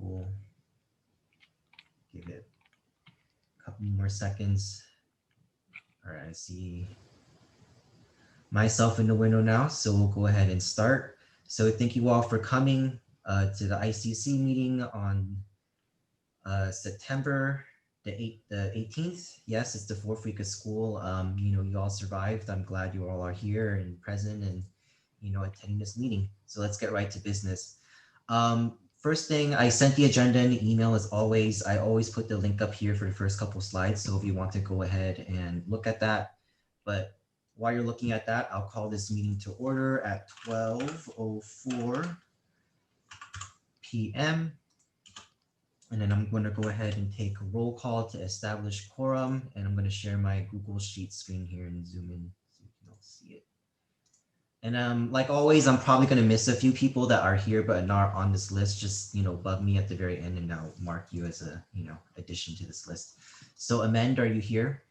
Cool. Give it a couple more seconds. All right, I see myself in the window now, so we'll go ahead and start. So thank you all for coming to the ICC meeting on September the 18th. Yes, it's the 4th week of school. You all survived. I'm glad you all are here and present and, attending this meeting. So let's get right to business. First thing, I sent the agenda in the email as always. I always put the link up here for the first couple slides. So if you want to go ahead and look at that, but while you're looking at that, I'll call this meeting to order at 12:04 p.m. And then I'm going to go ahead and take a roll call to establish quorum. And I'm going to share my Google Sheet screen here and zoom in so you can all see it. And like always, I'm probably going to miss a few people that are here but not on this list. Just, bug me at the very end and I'll mark you as a, addition to this list. So Amend, are you here?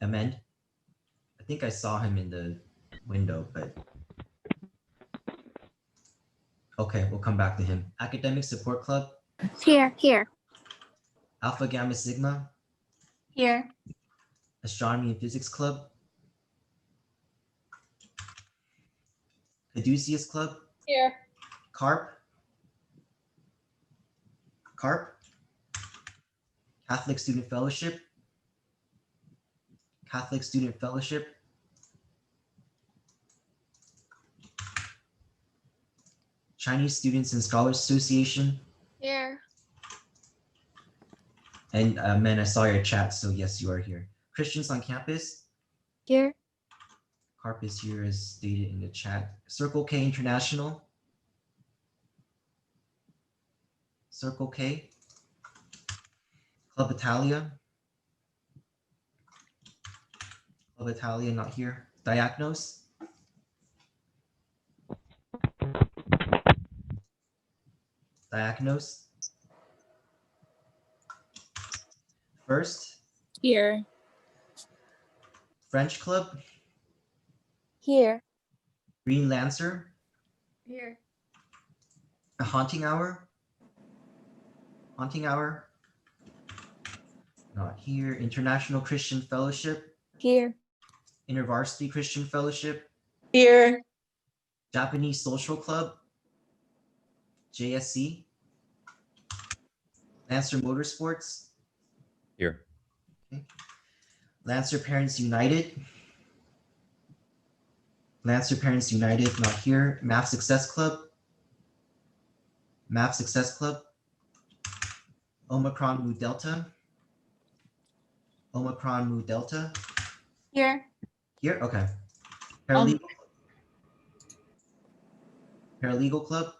Amend? I think I saw him in the window, but okay, we'll come back to him. Academic Support Club? Here. Alpha Gamma Sigma? Here. Astronomy and Physics Club? Caduceus Club? Here. Carp? Catholic Student Fellowship? Catholic Student Fellowship? Chinese Students and Scholars Association? Here. And man, I saw your chat, so yes, you are here. Christians on Campus? Here. Carp is here as stated in the chat. Circle K International? Circle K? Club Italia? Club Italia not here. Diagnos? Diagnos? First? Here. French Club? Here. Green Lancer? Here. A Haunting Hour? Haunting Hour? Not here. International Christian Fellowship? Here. InterVarsity Christian Fellowship? Here. Japanese Social Club? JSC? Lancer Motorsports? Here. Okay. Lancer Parents United? Lancer Parents United, not here. Math Success Club? Math Success Club? Omicron Mu Delta? Omicron Mu Delta? Here. Here, okay. Paralegal Club?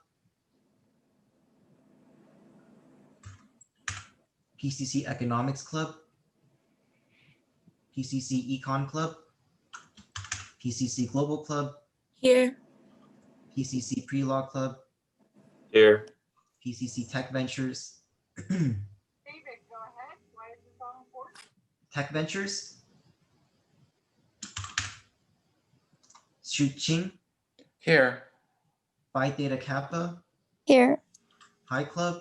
PCC Economics Club? PCC Econ Club? PCC Global Club? Here. PCC Pre-Law Club? Here. PCC Tech Ventures? David, go ahead. Why is this all important? Tech Ventures? Ching? Here. Phi Theta Kappa? Here. Pi Club?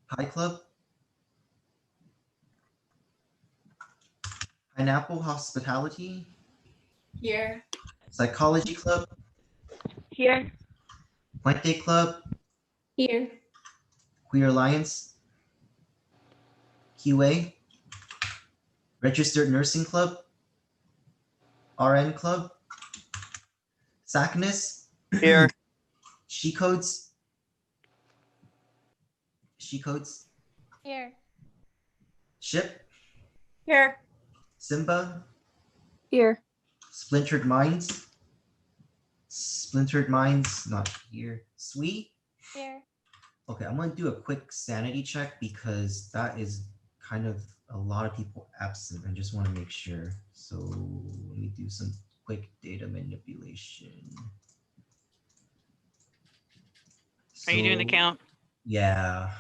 Pi Club? Pineapple Hospitality? Here. Psychology Club? Here. Puente Club? Here. Queer Alliance? QA? Registered Nursing Club? RN Club? SACNIS? Here. She Codes? Here. SHIP? Here. Simba? Here. Splintered Minds? Not here. Sweet? Here. Okay, I'm gonna do a quick sanity check because that is kind of a lot of people absent. I just want to make sure. So let me do some quick data manipulation. Are you doing the count? Yeah.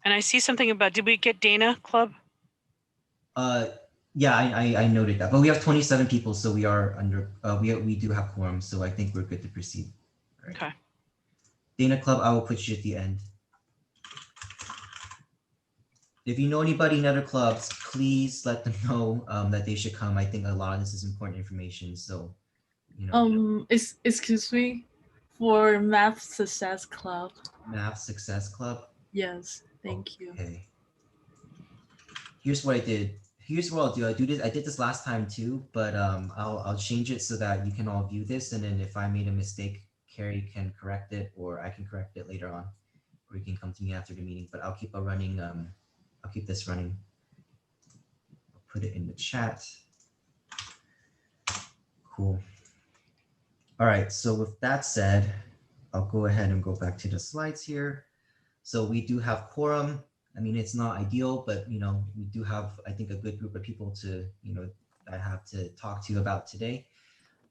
And I see something about, did we get Dana Club? Yeah, I noted that, but we have 27 people, so we are under, we do have quorum, so I think we're good to proceed. All right. Okay. Dana Club, I will put you at the end. If you know anybody in other clubs, please let them know that they should come. I think a lot of this is important information, so, you know. Excuse me, for Math Success Club. Math Success Club. Yes, thank you. Okay. Here's what I did. Here's what I'll do. I did this last time too, but I'll change it so that you can all view this, and then if I made a mistake, Carrie can correct it, or I can correct it later on, or you can come to me after the meeting. But I'll keep I'll keep this running. I'll put it in the chat. Cool. All right. So with that said, I'll go ahead and go back to the slides here. So we do have quorum. I mean, it's not ideal, but you know, we do have, I think, a good group of people to, you know, I have to talk to you about today.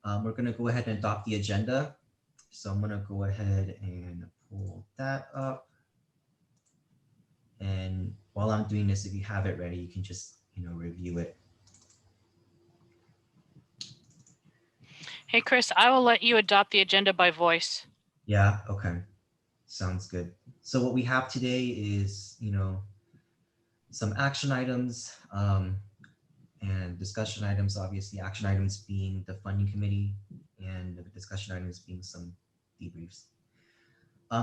We're going to go ahead and adopt the agenda. So I'm going to go ahead and pull that up. And while I'm doing this, if you have it ready, you can just, you know, review it. Hey, Chris, I will let you adopt the agenda by voice. Yeah. Okay. Sounds good. So what we have today is, you know, some action items and discussion items, obviously action items being the funding committee and the discussion items being some debriefs.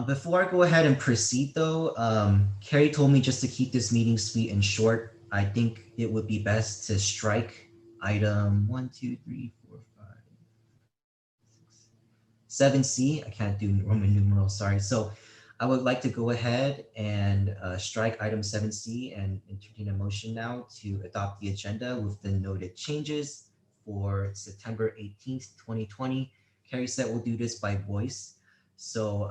Before I go ahead and proceed though, Carrie told me just to keep this meeting sweet and short. I think it would be best to strike item 1, 2, 3, 4, 5, 6, 7C. I can't do Roman numerals, sorry. So I would like to go ahead and strike item 7C and entertain a motion now to adopt the agenda with the noted changes for September 18th, 2020. Carrie said we'll do this by voice. So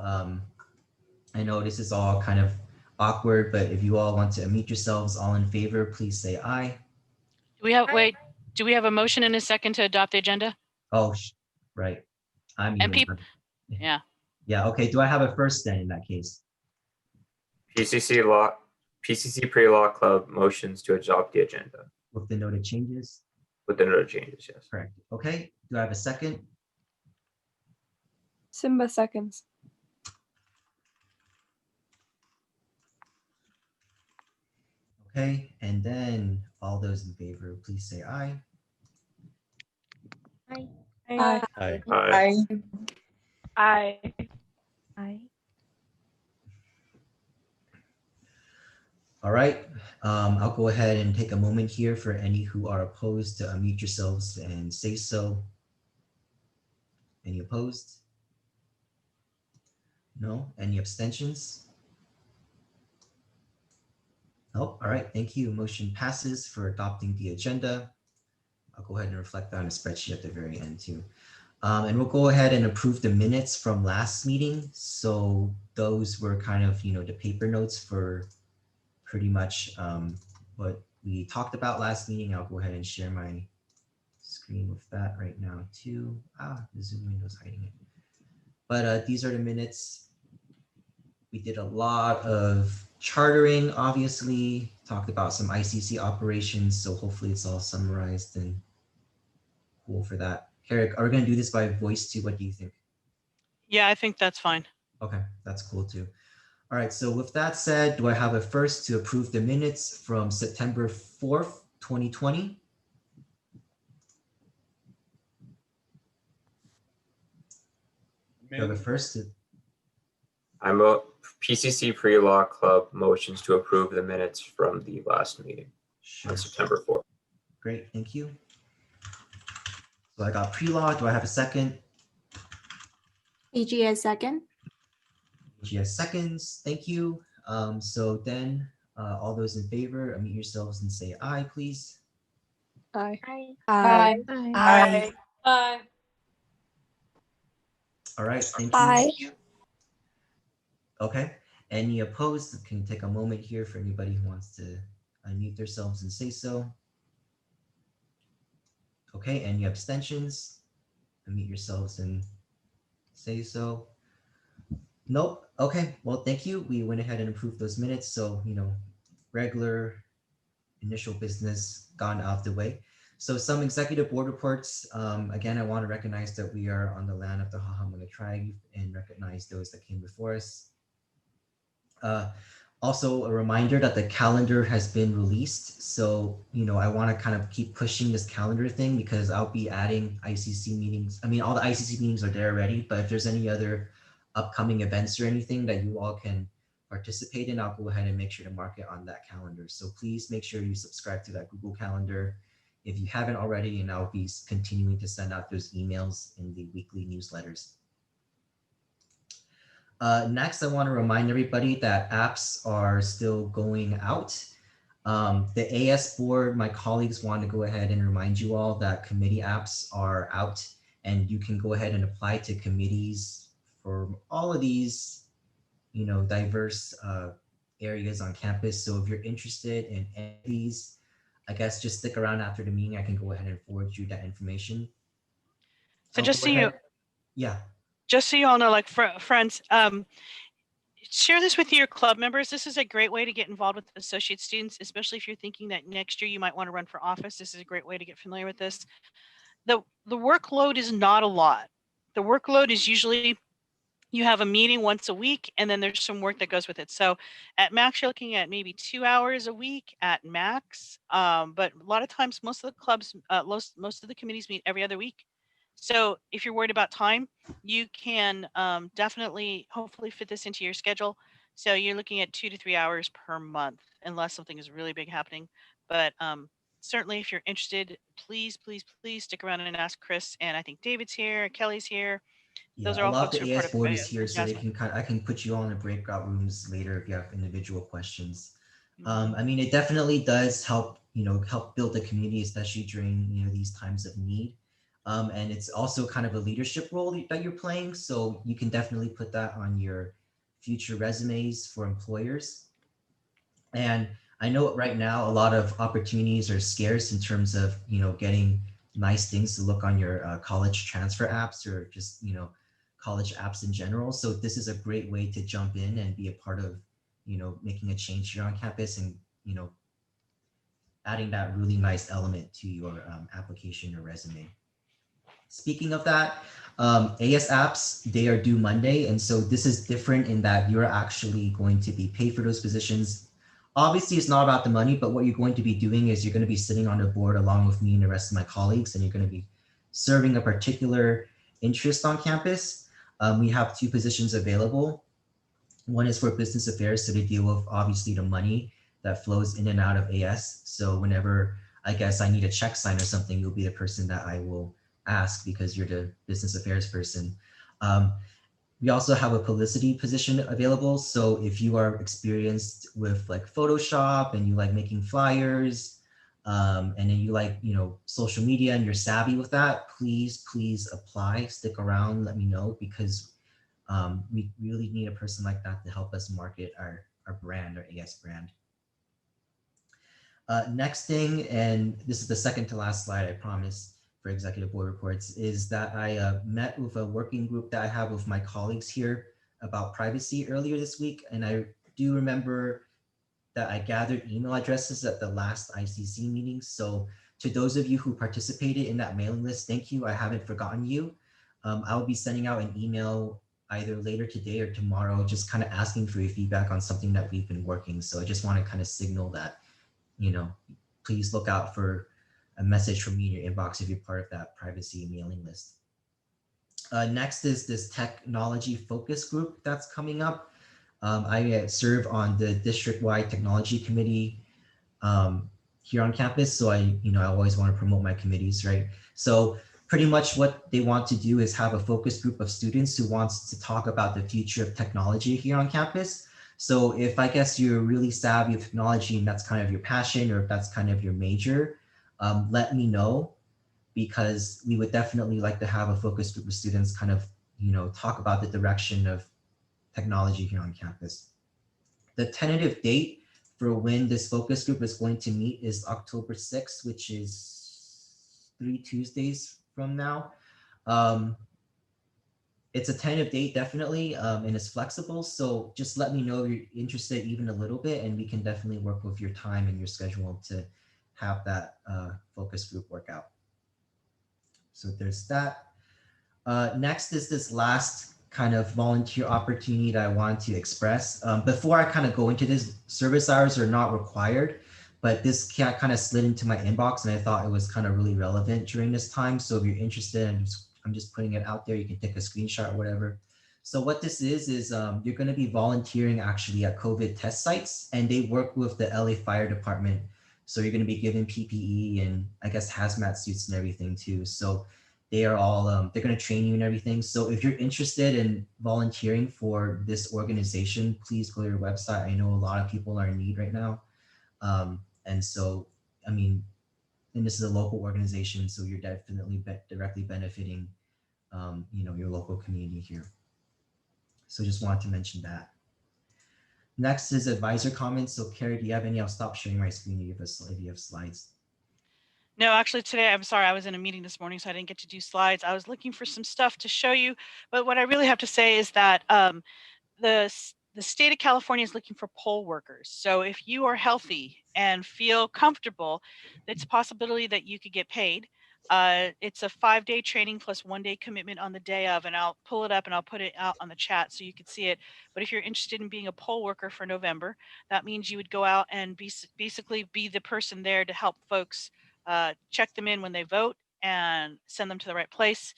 I know this is all kind of awkward, but if you all want to unmute yourselves, all in favor, please say aye. Do we have, wait, do we have a motion and a second to adopt the agenda? Oh, right. And people, yeah. Yeah, okay. Do I have a first then in that case? PCC Pre-Law Club motions to adopt the agenda. With the noted changes? With the noted changes, yes. Correct. Okay. Do I have a second? Simba seconds. Okay, and then all those in favor, please say aye. Aye. Aye. Aye. Aye. Aye. All right, I'll go ahead and take a moment here for any who are opposed to unmute yourselves and say so. Any opposed? No? Any abstentions? Nope. All right, thank you. Motion passes for adopting the agenda. I'll go ahead and reflect that on a spreadsheet at the very end too. And we'll go ahead and approve the minutes from last meeting. So those were kind of, you know, the paper notes for pretty much what we talked about last meeting. I'll go ahead and share my screen with that right now too. The Zoom window's hiding it. But these are the minutes. We did a lot of chartering, obviously, talked about some ICC operations. So hopefully it's all summarized and cool for that. Carrick, are we going to do this by voice too? What do you think? Yeah, I think that's fine. Okay, that's cool too. All right, so with that said, do I have a first to approve the minutes from September 4th, 2020? Do I have a first? I'm a PCC Pre-Law Club motions to approve the minutes from the last meeting Sure. on September 4th. Great, thank you. So I got pre-law. Do I have a second? AGS second. GS seconds, thank you. So then all those in favor, unmute yourselves and say aye, please. Aye. Aye. Aye. Aye. All right, thank Aye. you. Okay, any opposed? Can you take a moment here for anybody who wants to unmute themselves and say so? Okay, any abstentions? Unmute yourselves and say so. Nope. Okay, well, thank you. We went ahead and approved those minutes. So, you know, regular initial business gone out of the way. So some executive board reports. Again, I want to recognize that we are on the land of the Hahamanga tribe and recognize those that came before us. Also a reminder that the calendar has been released. So, I want to kind of keep pushing this calendar thing because I'll be adding ICC meetings. I mean, all the ICC meetings are there already, but if there's any other upcoming events or anything that you all can participate in, I'll go ahead and make sure to mark it on that calendar. So please make sure you subscribe to that Google Calendar if you haven't already, and I'll be continuing to send out those emails in the weekly newsletters. Next, I want to remind everybody that apps are still going out. The AS board, my colleagues want to go ahead and remind you all that committee apps are out, and you can go ahead and apply to committees for all of these, diverse areas on campus. So if you're interested in any of these, I guess just stick around after the meeting. I can go ahead and forward you that information. So I'll just go so you, ahead- Yeah. just so you all know, like friends, share this with your club members. This is a great way to get involved with associate students, especially if you're thinking that next year you might want to run for office. This is a great way to get familiar with this. The workload is not a lot. The workload is usually you have a meeting once a week and then there's some work that goes with it. So at max, you're looking at maybe 2 hours a week at max. But a lot of times, most of the clubs, most of the committees meet every other week. So if you're worried about time, you can definitely, hopefully fit this into your schedule. So you're looking at 2 to 3 hours per month, unless something is really big happening. But certainly if you're interested, please, please, please stick around and ask Chris. And I think David's here, Kelly's here. Yeah, Those are a all lot of folks who the are part AS of board is here, so they Jasmine. I can put you all in the breakout rooms later if you have individual questions. Mhm. I mean, it definitely does help, help build the community, especially during, these times of need. And it's also kind of a leadership role that you're playing, so you can definitely put that on your future resumes for employers. And I know right now a lot of opportunities are scarce in terms of, getting nice things to look on your college transfer apps or just, college apps in general. So this is a great way to jump in and be a part of, making a change here on campus and, adding that really nice element to your application or resume. Speaking of that, AS apps, they are due Monday. And so this is different in that you're actually going to be paid for those positions. Obviously, it's not about the money, but what you're going to be doing is you're going to be sitting on the board along with me and the rest of my colleagues, and you're going to be serving a particular interest on campus. We have 2 positions available. One is for business affairs, so they deal with obviously the money that flows in and out of AS. So whenever I guess I need a check sign or something, you'll be the person that I will ask because you're the business affairs person. We also have a publicity position available. So if you are experienced with like Photoshop and you like making flyers, and then you like, social media and you're savvy with that, please apply, stick around, let me know, because we really need a person like that to help us market our brand, our AS brand. Next thing, and this is the second to last slide, I promise, for executive board reports, is that I met with a working group that I have with my colleagues here about privacy earlier this week. And I do remember that I gathered email addresses at the last ICC meeting. So to those of you who participated in that mailing list, thank you. I haven't forgotten you. I'll be sending out an email either later today or tomorrow, just kind of asking for your feedback on something that we've been working. So I just want to kind of signal that, please look out for a message from me in your inbox if you're part of that privacy mailing list. Next is this technology focus group that's coming up. I serve on the district-wide technology committee here on campus. So I always want to promote my committees, right? So pretty much what they want to do is have a focus group of students who wants to talk about the future of technology here on campus. So if I guess you're really savvy with technology and that's kind of your passion, or if that's kind of your major, let me know, because we would definitely like to have a focus group of students kind of, talk about the direction of technology here on campus. The tentative date for when this focus group is going to meet is October 6th, which is 3 Tuesdays from now. it's a tentative date definitely, and it's flexible. So just let me know if you're interested even a little bit, and we can definitely work with your time and your schedule to have that focus group workout. So there's that. Next is this last kind of volunteer opportunity that I wanted to express. Before I kind of go into this, service hours are not required, but this kind of slid into my inbox and I thought it was kind of really relevant during this time. So if you're interested, I'm just putting it out there. You can take a screenshot or whatever. So what this is you're going to be volunteering actually at COVID test sites, and they work with the LA Fire Department. So you're going to be given PPE and I guess hazmat suits and everything too. So they are all, they're going to train you and everything. So if you're interested in volunteering for this organization, please go to their website. I know a lot of people are in need right now. And so, I mean, and this is a local organization, so you're definitely directly benefiting, you know, your local community here. So just wanted to mention that. Next is advisor comments. So Carrie, do you have any? I'll stop sharing my screen if you have slides. No, actually today, I'm sorry, I was in a meeting this morning, so I didn't get to do slides. I was looking for some stuff to show you, but what I really have to say is that the state of California is looking for poll workers. So if you are healthy and feel comfortable, it's a possibility that you could get paid. It's a 5-day training plus 1-day commitment on the day of, and I'll pull it up and I'll put it out on the chat so you can see it. But if you're interested in being a poll worker for November, that means you would go out and basically be the person there to help folks check them in when they vote and send them to the right place.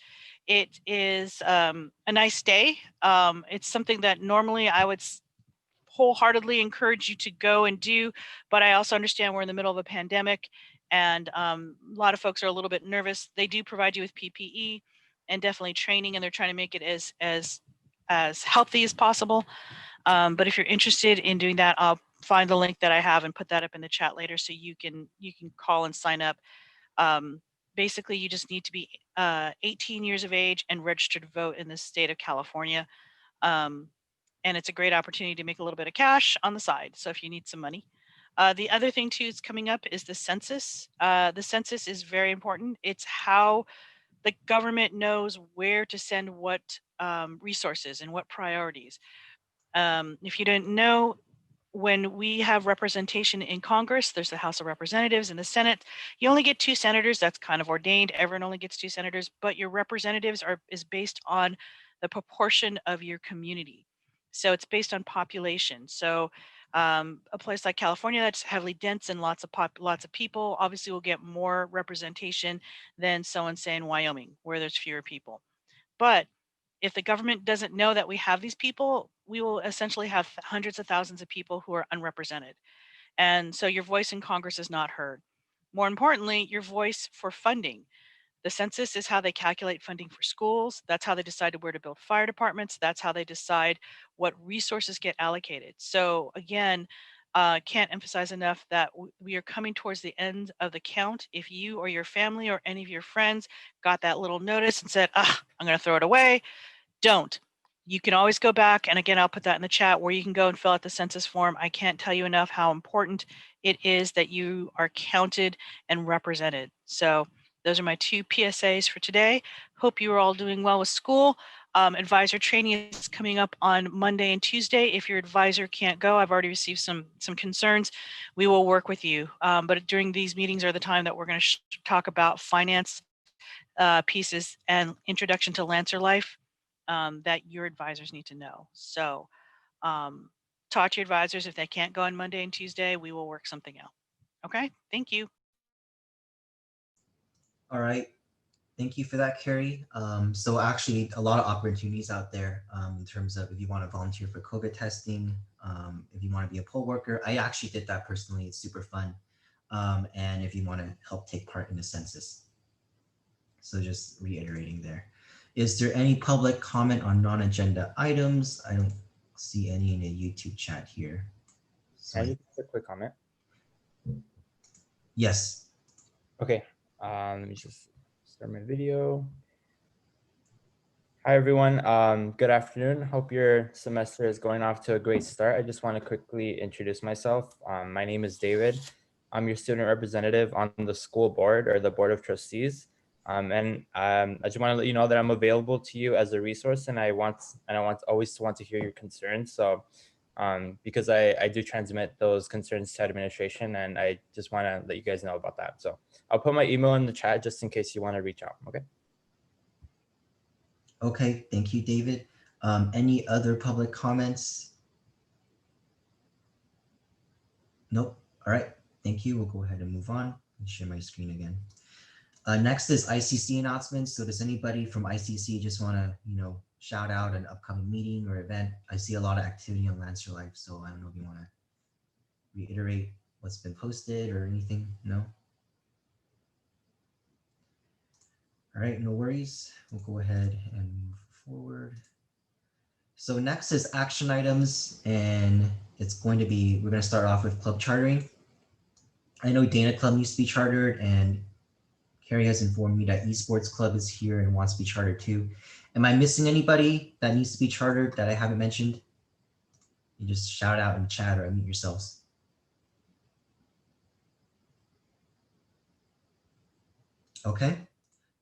It is a nice day. It's something that normally I would wholeheartedly encourage you to go and do, but I also understand we're in the middle of a pandemic and a lot of folks are a little bit nervous. They do provide you with PPE and definitely training, and they're trying to make it as healthy as possible. But if you're interested in doing that, I'll find the link that I have and put that up in the chat later so you can call and sign up. Basically, you just need to be 18 years of age and registered to vote in the state of California. And it's a great opportunity to make a little bit of cash on the side. So if you need some money. The other thing too is coming up is the census. The census is very important. It's how the government knows where to send what resources and what priorities. If you didn't know, when we have representation in Congress, there's the House of Representatives and the Senate. You only get 2 senators. That's kind of ordained. Everyone only gets 2 senators, but your representatives is based on the proportion of your community. So it's based on population. So a place like California that's heavily dense and lots of people obviously will get more representation than someone say in Wyoming where there's fewer people. But if the government doesn't know that we have these people, we will essentially have hundreds of thousands of people who are unrepresented. And so your voice in Congress is not heard. More importantly, your voice for funding. The census is how they calculate funding for schools. That's how they decide where to build fire departments. That's how they decide what resources get allocated. So again, can't emphasize enough that we are coming towards the end of the count. If you or your family or any of your friends got that little notice and said, I'm going to throw it away, don't. You can always go back. And again, I'll put that in the chat where you can go and fill out the census form. I can't tell you enough how important it is that you are counted and represented. So those are my 2 PSAs for today. Hope you are all doing well with school. Advisor training is coming up on Monday and Tuesday. If your advisor can't go, I've already received some concerns. We will work with you. But during these meetings are the time that we're going to talk about finance pieces and introduction to Lancer Life that your advisors need to know. So talk to your advisors. If they can't go on Monday and Tuesday, we will work something out. Okay, thank you. All right. Thank you for that, Carrie. So actually a lot of opportunities out there in terms of if you want to volunteer for COVID testing, if you want to be a poll worker. I actually did that personally. It's super fun. And if you want to help take part in the census. So just reiterating there. Is there any public comment on non-agenda items? I don't see any in the YouTube chat here. Can I just make a quick comment? Yes. Okay, let me just start my video. Hi, everyone. Good afternoon. Hope your semester is going off to a great start. I just want to quickly introduce myself. My name is David. I'm your student representative on the school board or the board of trustees. I just want to let you know that I'm available to you as a resource, and I always want to hear your concerns. So because I do transmit those concerns to administration, and I just want to let you guys know about that. So I'll put my email in the chat just in case you want to reach out. Okay. Okay, thank you, David. Any other public comments? Nope. All right, thank you. We'll go ahead and move on. Let me share my screen again. Next is ICC announcements. So does anybody from ICC just want to, shout out an upcoming meeting or event? I see a lot of activity on Lancer Life, so I don't know if you want to reiterate what's been posted or anything. No? All right, no worries. We'll go ahead and move forward. So next is action items, and it's going to be, we're going to start off with club chartering. I know Dana Club needs to be chartered, and Carrie has informed me that Esports Club is here and wants to be chartered too. Am I missing anybody that needs to be chartered that I haven't mentioned? You just shout out in chat or unmute yourselves. Okay,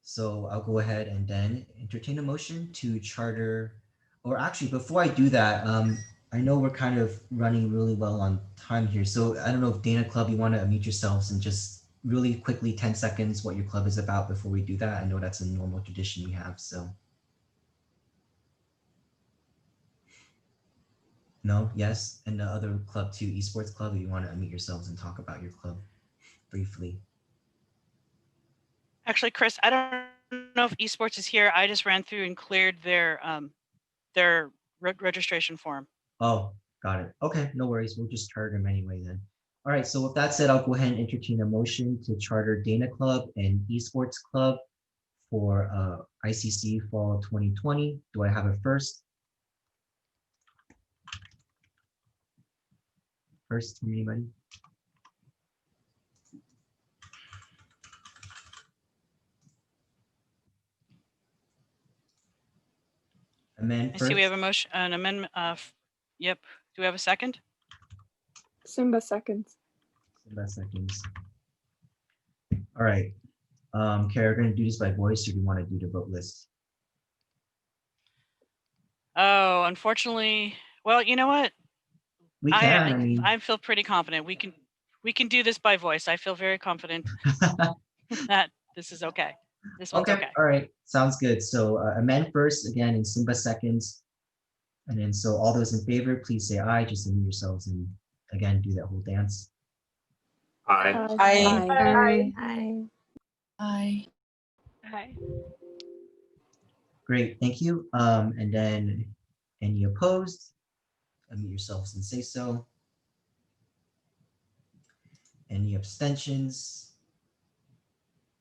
so I'll go ahead and then entertain a motion to charter, or actually before I do that, I know we're kind of running really well on time here. So I don't know if Dana Club, you want to unmute yourselves and just really quickly, 10 seconds, what your club is about before we do that. I know that's a normal tradition we have, so. No, yes, and the other club too, Esports Club, if you want to unmute yourselves and talk about your club briefly. Actually, Chris, I don't know if esports is here. I just ran through and cleared their registration form. Oh, got it. Okay, no worries. We'll just charter them anyway then. All right, so with that said, I'll go ahead and entertain a motion to charter Dana Club and Esports Club for ICC Fall 2020. Do I have a first? First from anybody? Amend I first. see we have a motion, an amendment. Yep. Do we have a second? Simba seconds. Simba seconds. All right. Kara, we're going to do this by voice, or do you want to do the vote list? Oh, unfortunately, well, you know what? We can. I feel pretty confident. We can do this by voice. I feel very confident that this is okay. This one's okay. All right. Sounds good. So amend first again in Simba seconds. And then so all those in favor, please say aye. Just unmute yourselves and again do that whole dance. Aye. Aye. Aye. Aye. Aye. Great, thank you. And then any opposed? Unmute yourselves and say so. Any abstentions?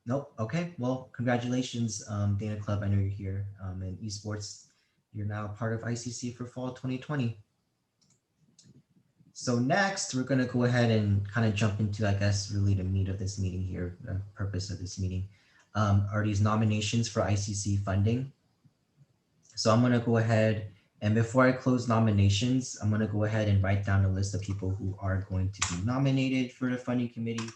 Nope. Okay. Well, congratulations, Dana Club. I know you're here. And Esports, you're now part of ICC for Fall 2020. So next, we're going to go ahead and kind of jump into, I guess, really the meat of this meeting here, the purpose of this meeting, are these nominations for ICC funding. So I'm going to go ahead, and before I close nominations, I'm going to go ahead and write down a list of people who are going to be nominated for the funding committee.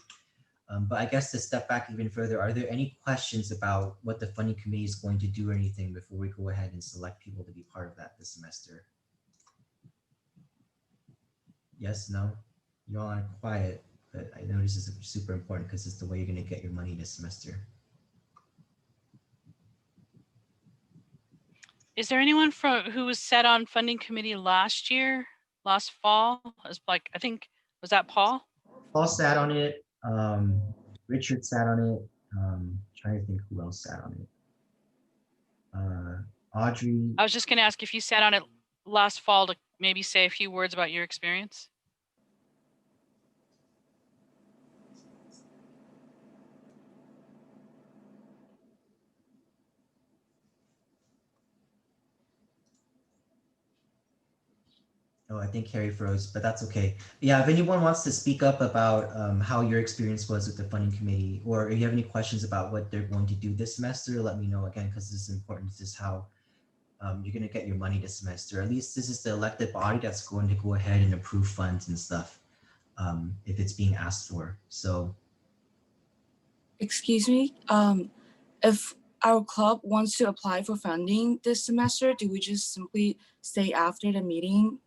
But I guess to step back even further, are there any questions about what the funding committee is going to do or anything before we go ahead and select people to be part of that this semester? Yes, no? You all are quiet, but I know this is super important because it's the way you're going to get your money this semester. Is there anyone who was set on funding committee last fall? Like, I think, was that Paul? Paul sat on it. Richard sat on it. Trying to think who else sat on it. Audrey. I was just going to ask if you sat on it last fall to maybe say a few words about your experience. Oh, I think Carrie froze, but that's okay. Yeah, if anyone wants to speak up about how your experience was with the funding committee, or if you have any questions about what they're going to do this semester, let me know again, because this is important. This is how you're going to get your money this semester. At least this is the elected body that's going to go ahead and approve funds and stuff if it's being asked for. So. Excuse me, if our club wants to apply for funding this semester, do we just simply stay after the meeting?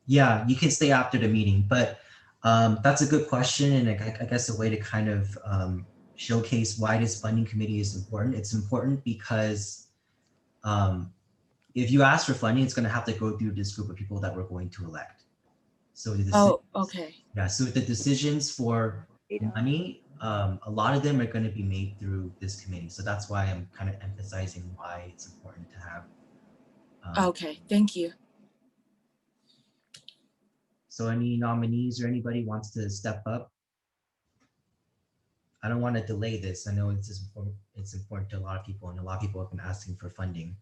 Yeah, you can stay after the meeting, but that's a good question. And I guess a way to kind of showcase why this funding committee is important. It's important because if you ask for funding, it's going to have to go through this group of people that we're going to elect. So Oh, okay. yeah, so the decisions for money, a lot of them are going to be made through this committee. So that's why I'm kind of emphasizing why it's important to have. Okay, thank you. So any nominees or anybody wants to step up? I don't want to delay this. I know it's important to a lot of people, and a lot of people have been asking for funding.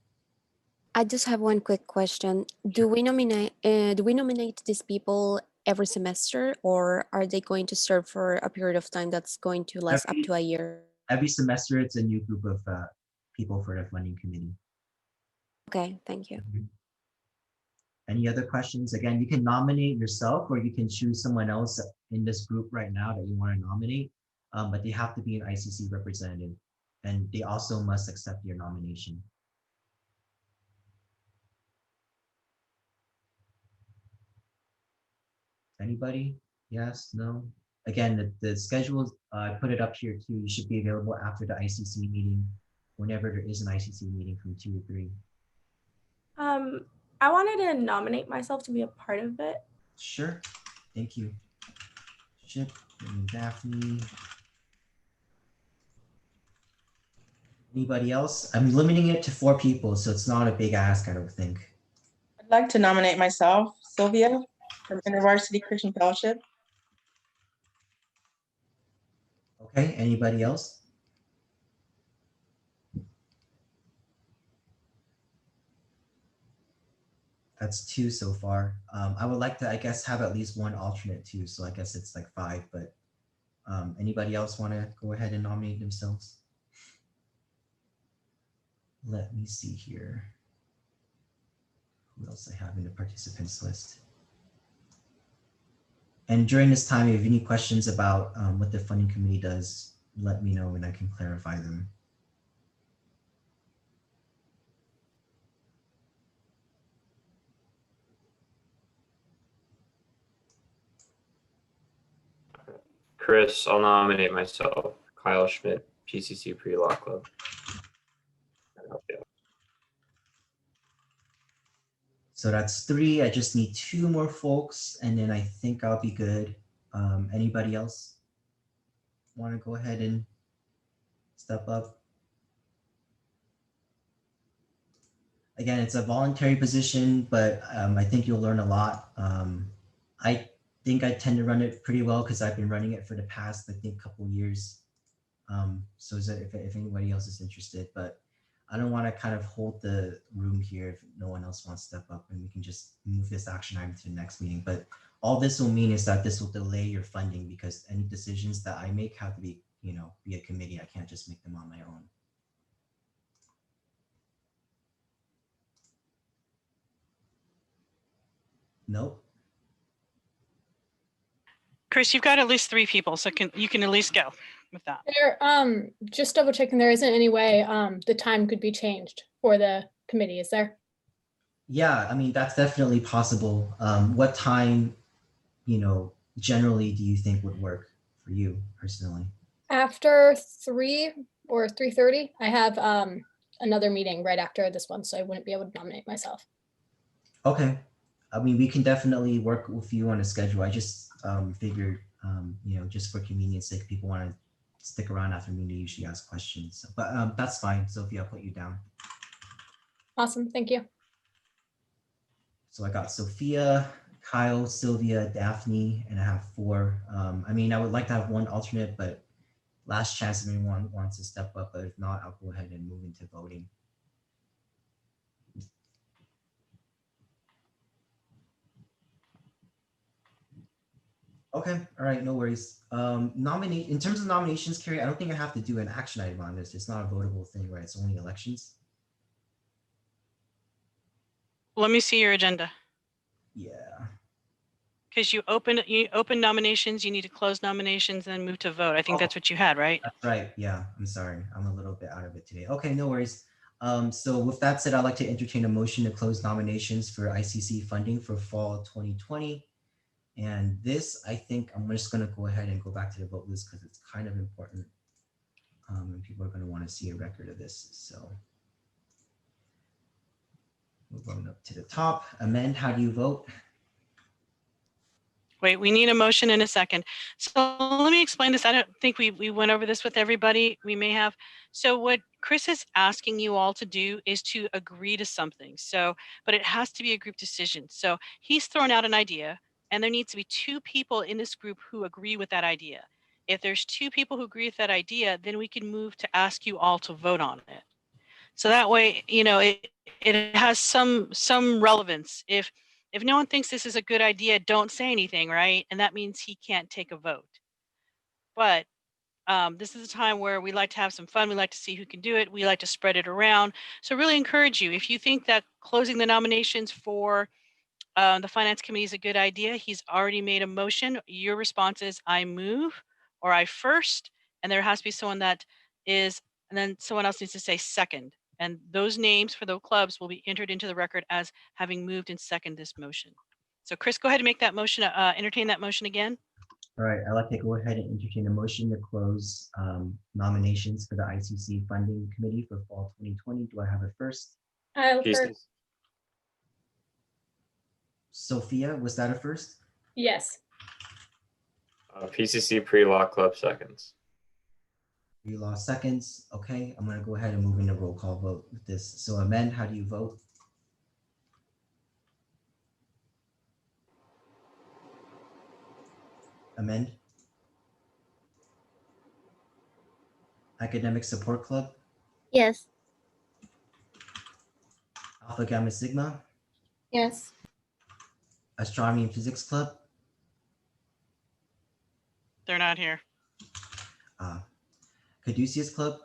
I just have one quick question. Do we nominate these people every semester, or are they going to serve for a period of time that's going to last up to a year? Every semester, it's a new group of people for the funding committee. Okay, thank you. Any other questions? Again, you can nominate yourself, or you can choose someone else in this group right now that you want to nominate, but they have to be an ICC representative, and they also must accept your nomination. Anybody? Yes, no? Again, the schedule, I put it up here too. You should be available after the ICC meeting, whenever there is an ICC meeting from 2 to 3. I wanted to nominate myself to be a part of it. Sure, thank you. Chip and Daphne. Anybody else? I'm limiting it to 4 people, so it's not a big ask, I don't think. I'd like to nominate myself, Sylvia, from InterVarsity Christian Fellowship. Okay, anybody else? That's 2 so far. I would like to, I guess, have at least one alternate too. So I guess it's like 5, but anybody else want to go ahead and nominate themselves? Let me see here. Who else I have in the participants list? And during this time, if you have any questions about what the funding committee does, let me know and I can clarify them. Chris, I'll nominate myself. Kyle Schmidt, PCC Pre-Law Club. So that's 3. I just need 2 more folks, and then I think I'll be good. Anybody else want to go ahead and step up? Again, it's a voluntary position, but I think you'll learn a lot. I think I tend to run it pretty well because I've been running it for the past, I think, couple years. So is that if anybody else is interested, but I don't want to kind of hold the room here if no one else wants to step up, and we can just move this action item to the next meeting. But all this will mean is that this will delay your funding because any decisions that I make have to be, be a committee. I can't just make them on my own. Nope. Chris, you've got at least 3 people, so you can at least go with that. There, just double checking, there isn't any way the time could be changed for the committee, is there? Yeah, I mean, that's definitely possible. What time, generally do you think would work for you personally? After 3 or 3:30, I have another meeting right after this one, so I wouldn't be able to nominate myself. Okay. I mean, we can definitely work with you on a schedule. I just figured, just for convenience sake, people want to stick around after me to usually ask questions. But that's fine. Sophia, I'll put you down. Awesome. Thank you. So I got Sophia, Kyle, Sylvia, Daphne, and I have 4. I mean, I would like to have 1 alternate, but last chance if anyone wants to step up. But if not, I'll go ahead and move into voting. Okay, all right, no worries. In terms of nominations, Carrie, I don't think I have to do an action item on this. It's not a votable thing, right? It's only elections. Let me see your agenda. Yeah. Because you open nominations, you need to close nominations, and then move to vote. I think that's what you had, right? That's right. Yeah, I'm sorry. I'm a little bit out of it today. Okay, no worries. So with that said, I'd like to entertain a motion to close nominations for ICC funding for fall 2020. And this, I think I'm just going to go ahead and go back to the vote list because it's kind of important. And people are going to want to see a record of this. So we're going up to the top. Amend, how do you vote? Wait, we need a motion in a second. So let me explain this. I don't think we went over this with everybody. We may have. So what Chris is asking you all to do is to agree to something. So, but it has to be a group decision. So he's thrown out an idea, and there needs to be 2 people in this group who agree with that idea. If there's 2 people who agree with that idea, then we can move to ask you all to vote on it. So that way, you know, it has some relevance. If no one thinks this is a good idea, don't say anything, right? And that means he can't take a vote. But this is a time where we like to have some fun. We like to see who can do it. We like to spread it around. So really encourage you. If you think that closing the nominations for the Finance Committee is a good idea, he's already made a motion. Your response is I move or I first, and there has to be someone that is, and then someone else needs to say second. And those names for the clubs will be entered into the record as having moved and second this motion. So Chris, go ahead and make that motion, entertain that motion again. All right, I'd like to go ahead and entertain a motion to close nominations for the ICC Funding Committee for fall 2020. Do I have a first? I'll PCC first. Sophia, was that a first? Yes. PCC Pre-Law Club seconds. You lost seconds. Okay, I'm gonna go ahead and move into roll call vote with this. So Amend, how do you vote? Amend? Academic Support Club, Yes. Alpha Gamma Sigma, Yes. Astronomy and Physics Club, They're not here. Caduceus Club,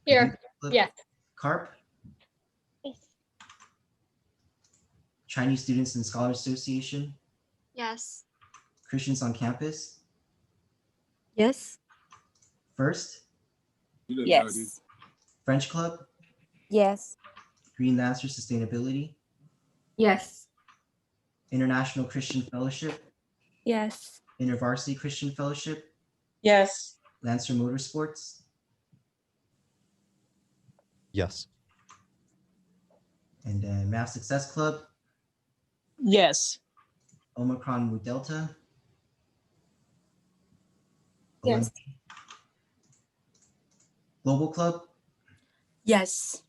Here. Club, Yes. CARP, Yes. Chinese Students and Scholars Association, Yes. Christians on Campus, Yes. First, Yes. French Club, Yes. Green Lancer Sustainability, Yes. International Christian Fellowship, Yes. InterVarsity Christian Fellowship, Yes. Lancer Motorsports, Yes. and then Math Success Club, Yes. Omicron Mu Delta, Yes. Global Club, Yes.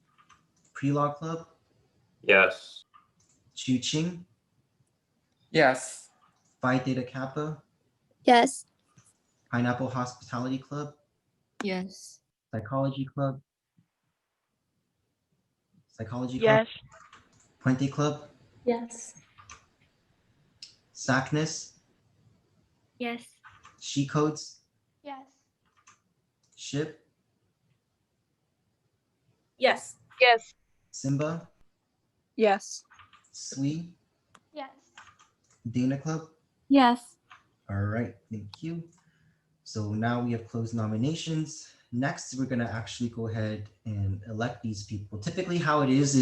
Pre-Law Club, Yes. Chu Ching, Yes. Phi Theta Kappa, Yes. Pineapple Hospitality Club, Yes. Psychology Club, Yes. Puente Club, Yes. SACNIS, Yes. She Codes, Yes. SHIP, Yes. Yes. Simba, Yes. SWE, Yes. Dana Club. Yes. All right, thank you. So now we have closed nominations. Next, we're gonna actually go ahead and elect these people. Typically how it is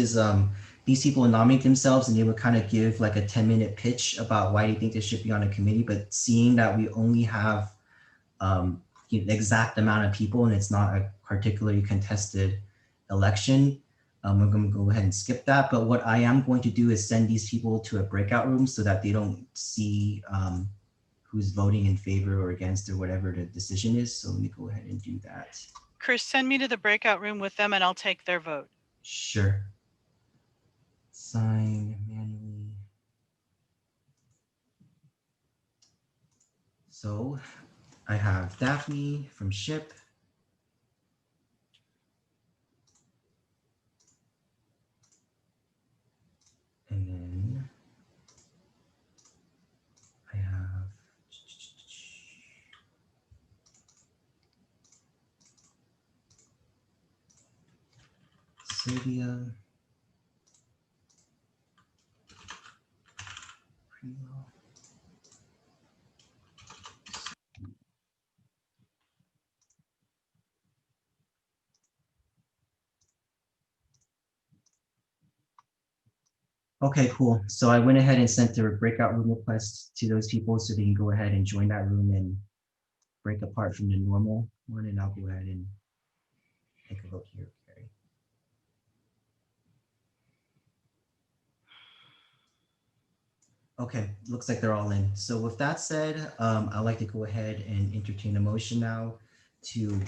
these people nominate themselves and they would kind of give like a 10-minute pitch about why they think they should be on a committee, but seeing that we only have the exact amount of people and it's not a particularly contested election, we're gonna go ahead and skip that. But what I am going to do is send these people to a breakout room so that they don't see who's voting in favor or against or whatever the decision is. So let me go ahead and do that. Chris, send me to the breakout room with them and I'll take their vote. Sure. Sign manually. So I have Daphne from SHIP. And then I have Sylvia. Okay, cool. So I went ahead and sent a breakout room request to those people so they can go ahead and join that room and break apart from the normal one. And I'll go ahead and take a vote here. Okay. Okay, looks like they're all in. So with that said, I'd like to go ahead and entertain a motion now to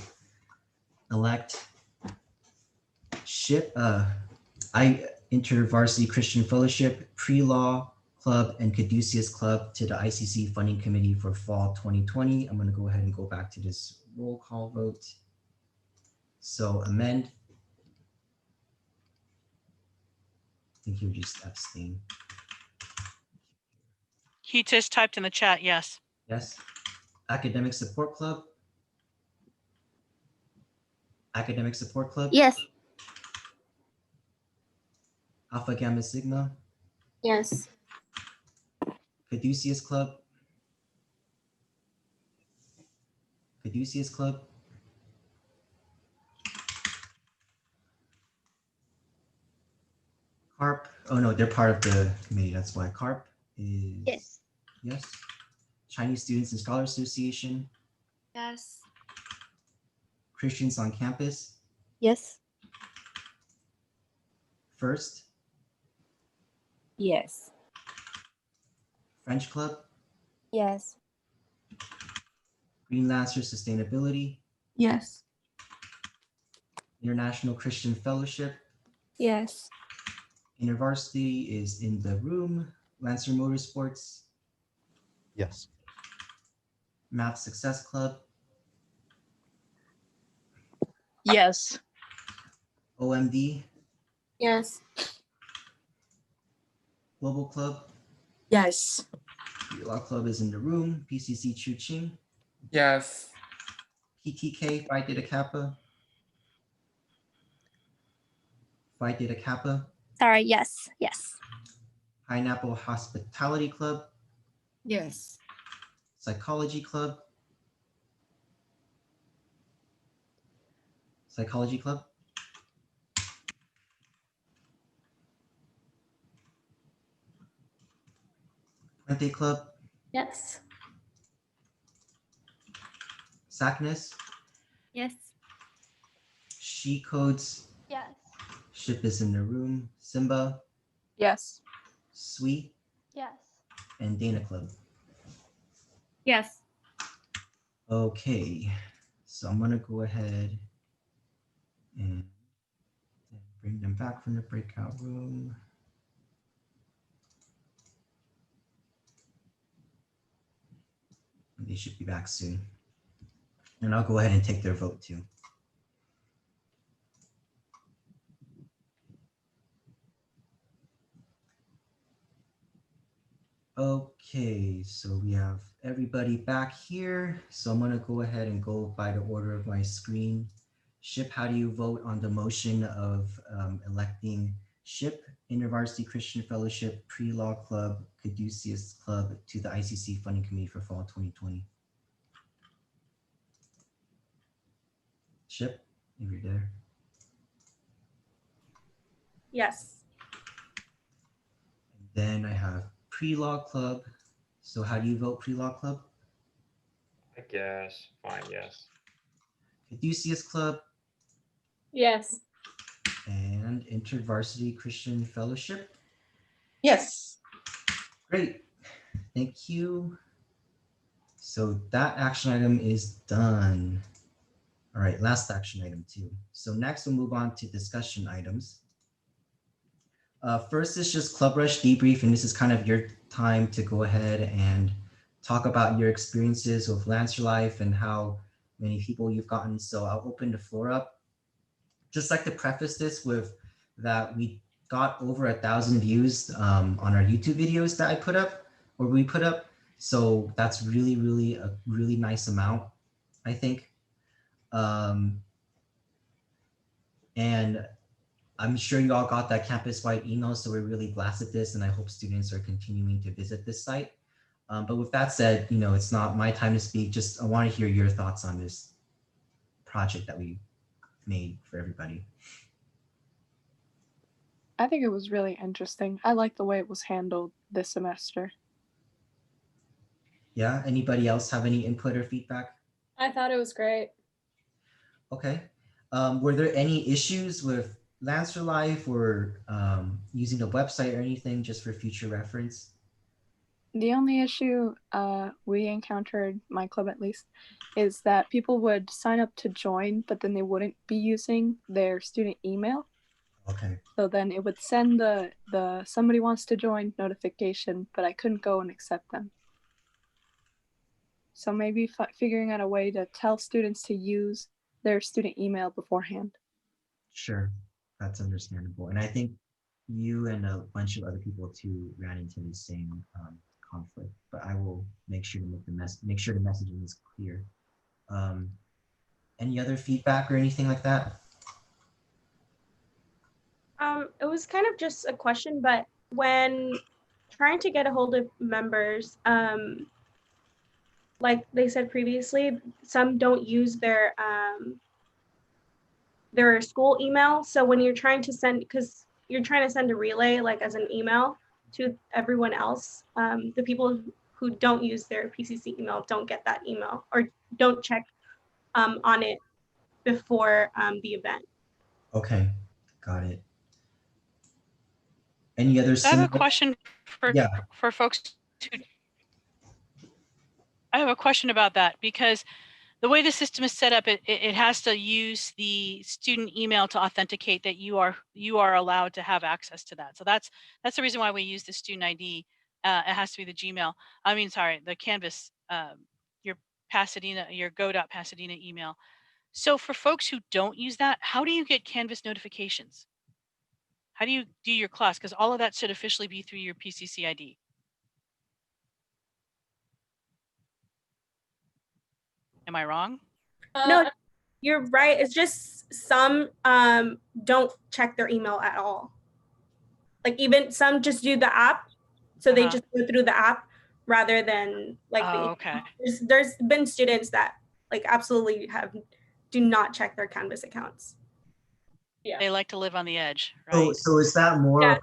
elect InterVarsity Christian Fellowship, Pre-Law Club, and Caduceus Club to the ICC Funding Committee for Fall 2020. I'm going to go ahead and go back to this roll call vote. So amend. I think you just abstain. He just typed in the chat, yes. Yes. Academic Support Club. Academic Support Club. Yes. Alpha Gamma Sigma. Yes. Caduceus Club. Caduceus Club. CARP. Oh no, they're part of the committee. That's why CARP is Yes. yes. Chinese Students and Scholars Association. Yes. Christians on Campus. Yes. First. Yes. French Club. Yes. Green Lancer Sustainability. Yes. International Christian Fellowship. Yes. InterVarsity is in the room. Lancer Motorsports. Yes. Math Success Club. Yes. OMD. Yes. Global Club. Yes. Law Club is in the room. PCC Chuching. Yes. PTK Phi Theta Kappa. Phi Theta Kappa. Sorry. Yes. Yes. Pineapple Hospitality Club. Yes. Psychology Club. Psychology Club. Puente Club. Yes. Sackness. Yes. She Codes. Yes. Ship is in the room. Simba. Yes. Sweet. Yes. And Dana Club. Yes. Okay, so I'm gonna go ahead and bring them back from the breakout room. They should be back soon. And I'll go ahead and take their vote too. Okay, so we have everybody back here. So I'm gonna go ahead and go by the order of my screen. Ship, how do you vote on the motion of electing Ship, InterVarsity Christian Fellowship, Pre-Law Club, Caduceus Club to the ICC Funding Committee for Fall 2020? Ship, if you're there. Yes. Then I have Pre-Law Club. So how do you vote, Pre-Law Club? I guess. Fine, yes. Caduceus Club Yes. and InterVarsity Christian Fellowship. Yes. Great, thank you. So that action item is done. All right, last action item too. So next we'll move on to discussion items. First is just Club Rush Debrief, and this is kind of your time to go ahead and talk about your experiences with Lancer Life and how many people you've gotten. So I'll open the floor up. Just like to preface this with that we got over 1,000 views on our YouTube videos that I put up or we put up. So that's really a really nice amount, I think. And I'm sure you all got that campus-wide email, so we're really blessed at this, and I hope students are continuing to visit this site. But with that said, you know, it's not my time to speak. Just I want to hear your thoughts on this project that we made for everybody. I think it was really interesting. I like the way it was handled this semester. Yeah, anybody else have any input or feedback? I thought it was great. Okay. Were there any issues with Lancer Life or using the website or anything just for future reference? The only issue we encountered, my club at least, is that people would sign up to join, but then they wouldn't be using their student email. Okay. So then it would send the somebody wants to join notification, but I couldn't go and accept them. So maybe figuring out a way to tell students to use their student email beforehand. Sure, that's understandable. And I think you and a bunch of other people too ran into the same conflict, but I will make sure to make sure the messaging is clear. Any other feedback or anything like that? It was kind of just a question, but when trying to get a hold of members, like they said previously, some don't use their school email. So when you're trying to send, because you're trying to send a relay like as an email to everyone else, the people who don't use their PCC email don't get that email or don't check on it before the event. Okay, got it. Any other I have a question for folks who, I have a question about that because the way the system is set up, it has to use the student email to authenticate that you are allowed to have access to that. So that's the reason why we use the student ID. It has to be the Gmail. I mean, sorry, the Canvas, your Pasadena, your go.Pasadena email. So for folks who don't use that, how do you get Canvas notifications? How do you do your class? Because all of that should officially be through your PCC ID. Am I wrong? No, you're right. It's just some don't check their email at all. Like even some just do the app. So they just go through the app rather than like the okay. There's been students that like absolutely do not check their Canvas accounts. Yeah. They like to live on the edge, right? So is that more a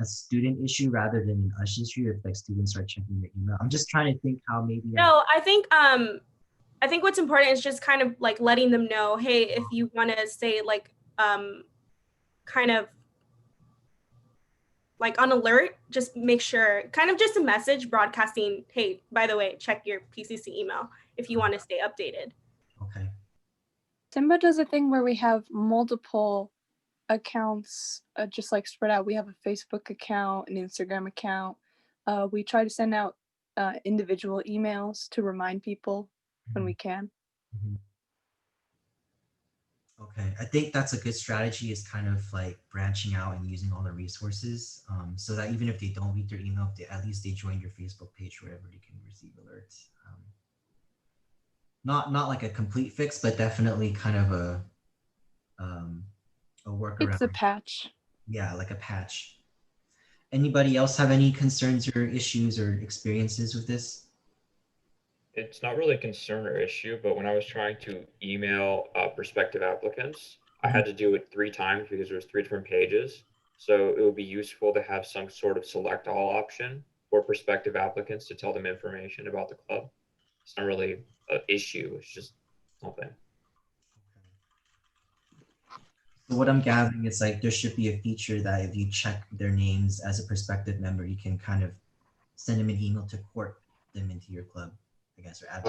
student issue rather than an us issue if like students are checking their email? I'm just trying to think how maybe. No, I think what's important is just kind of like letting them know, hey, if you want to say like kind of like on alert, just make sure, kind of just a message broadcasting, hey, by the way, check your PCC email if you want to stay updated. Okay. Simba does a thing where we have multiple accounts just like spread out. We have a Facebook account, an Instagram account. We try to send out individual emails to remind people when we can. Okay, I think that's a good strategy, is kind of like branching out and using all the resources so that even if they don't read their email, at least they join your Facebook page wherever they can receive alerts. Not like a complete fix, but definitely kind of a workaround. It's a patch. Yeah, like a patch. Anybody else have any concerns or issues or experiences with this? It's not really a concern or issue, but when I was trying to email prospective applicants, I had to do it 3 times because there's 3 different pages. So it would be useful to have some sort of select all option for prospective applicants to tell them information about the club. It's not really an issue, it's just something. So what I'm gathering is like there should be a feature that if you check their names as a prospective member, you can kind of send them an email to court them into your club, I guess, or add.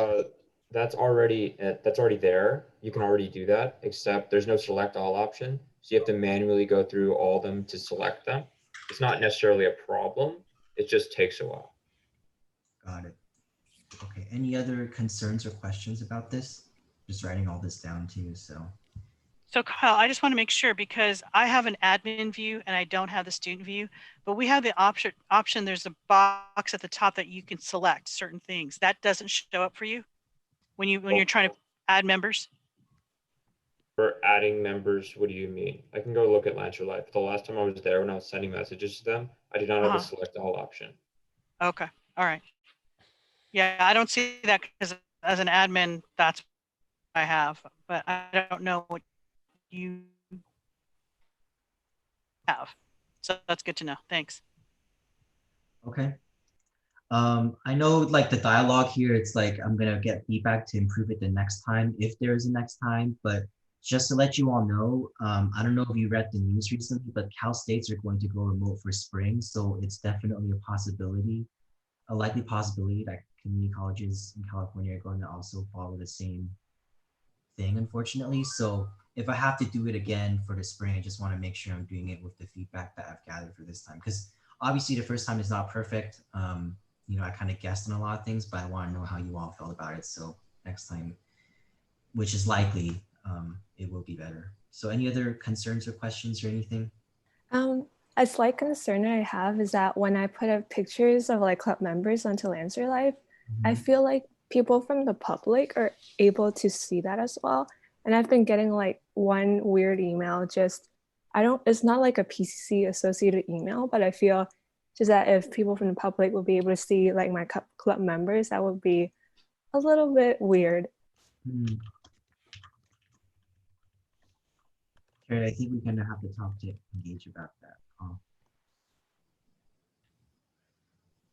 That's already there. You can already do that, except there's no select all option. So you have to manually go through all of them to select them. It's not necessarily a problem. It just takes a while. Got it. Okay. Any other concerns or questions about this? Just writing all this down too. So Kyle, I just want to make sure because I have an admin view and I don't have the student view, but we have the option. There's a box at the top that you can select certain things. That doesn't show up for you when you're trying to add members. For adding members, what do you mean? I can go look at Lancer Life. The last time I was there when I was sending messages to them, I did not have a select all option. Okay. All right. Yeah, I don't see that because as an admin, that's what I have, but I don't know what you. have. So that's good to know. Thanks. Okay. I know like the dialogue here, it's like I'm gonna get feedback to improve it the next time if there is a next time, but just to let you all know, I don't know if you read the news recently, but Cal States are going to go remote for spring. So it's definitely a possibility, a likely possibility that community colleges in California are going to also follow the same thing, unfortunately. So if I have to do it again for the spring, I just want to make sure I'm doing it with the feedback that I've gathered for this time. Because obviously the first time is not perfect. You know, I kind of guessed on a lot of things, but I want to know how you all felt about it. So next time, which is likely, it will be better. So any other concerns or questions or anything? A slight concern I have is that when I put up pictures of like club members onto Lancer Life, I feel like people from the public are able to see that as well. And I've been getting like one weird email, just, it's not like a PCC associated email, but I feel just that if people from the public would be able to see like my club members, that would be a little bit weird. Okay, I think we're gonna have to talk to Engage about that.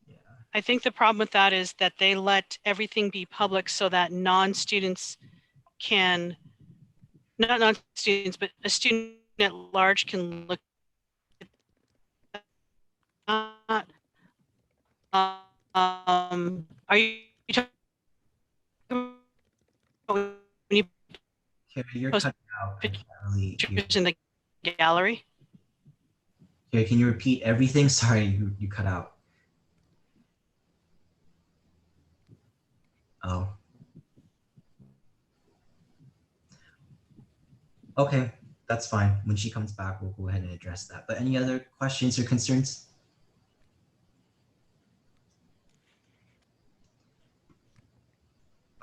Yeah. I think the problem with that is that they let everything be public so that non-students can, not non-students, but a student at large can look at, are you talking about when you Okay, you're post cutting out. I can't really hear. pictures in the gallery? Okay, can you repeat everything? Sorry, you cut out. Oh. Okay, that's fine. When she comes back, we'll go ahead and address that. But any other questions or concerns?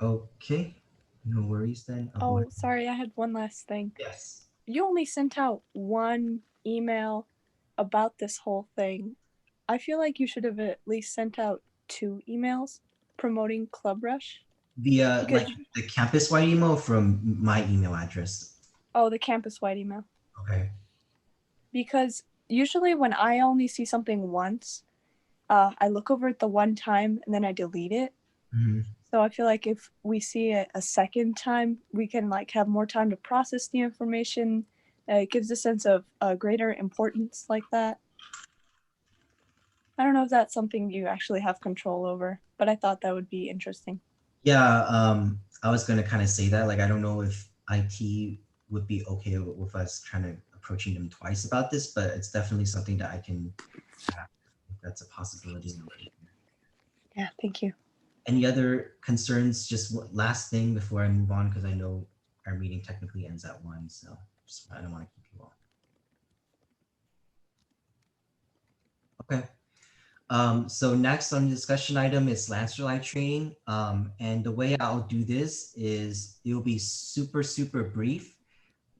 Okay, no worries then. I'll go Oh, ahead. sorry, I had one last thing. Yes. You only sent out one email about this whole thing. I feel like you should have at least sent out 2 emails promoting Club Rush. The Because- like the campus-wide email from my email address. Oh, the campus-wide email. Okay. Because usually when I only see something once, I look over it the one time and then I delete it. So I feel like if we see it a second time, we can like have more time to process the information. It gives a sense of greater importance like that. I don't know if that's something you actually have control over, but I thought that would be interesting. Yeah, I was gonna kind of say that. Like, I don't know if IT would be okay with us trying to approaching them twice about this, but it's definitely something that I can. That's a possibility. Yeah, thank you. Any other concerns? Just last thing before I move on, because I know our meeting technically ends at 1, so I don't want to keep you all. Okay. So next on the discussion item is Lancer Live training. And the way I'll do this is it'll be super, super brief,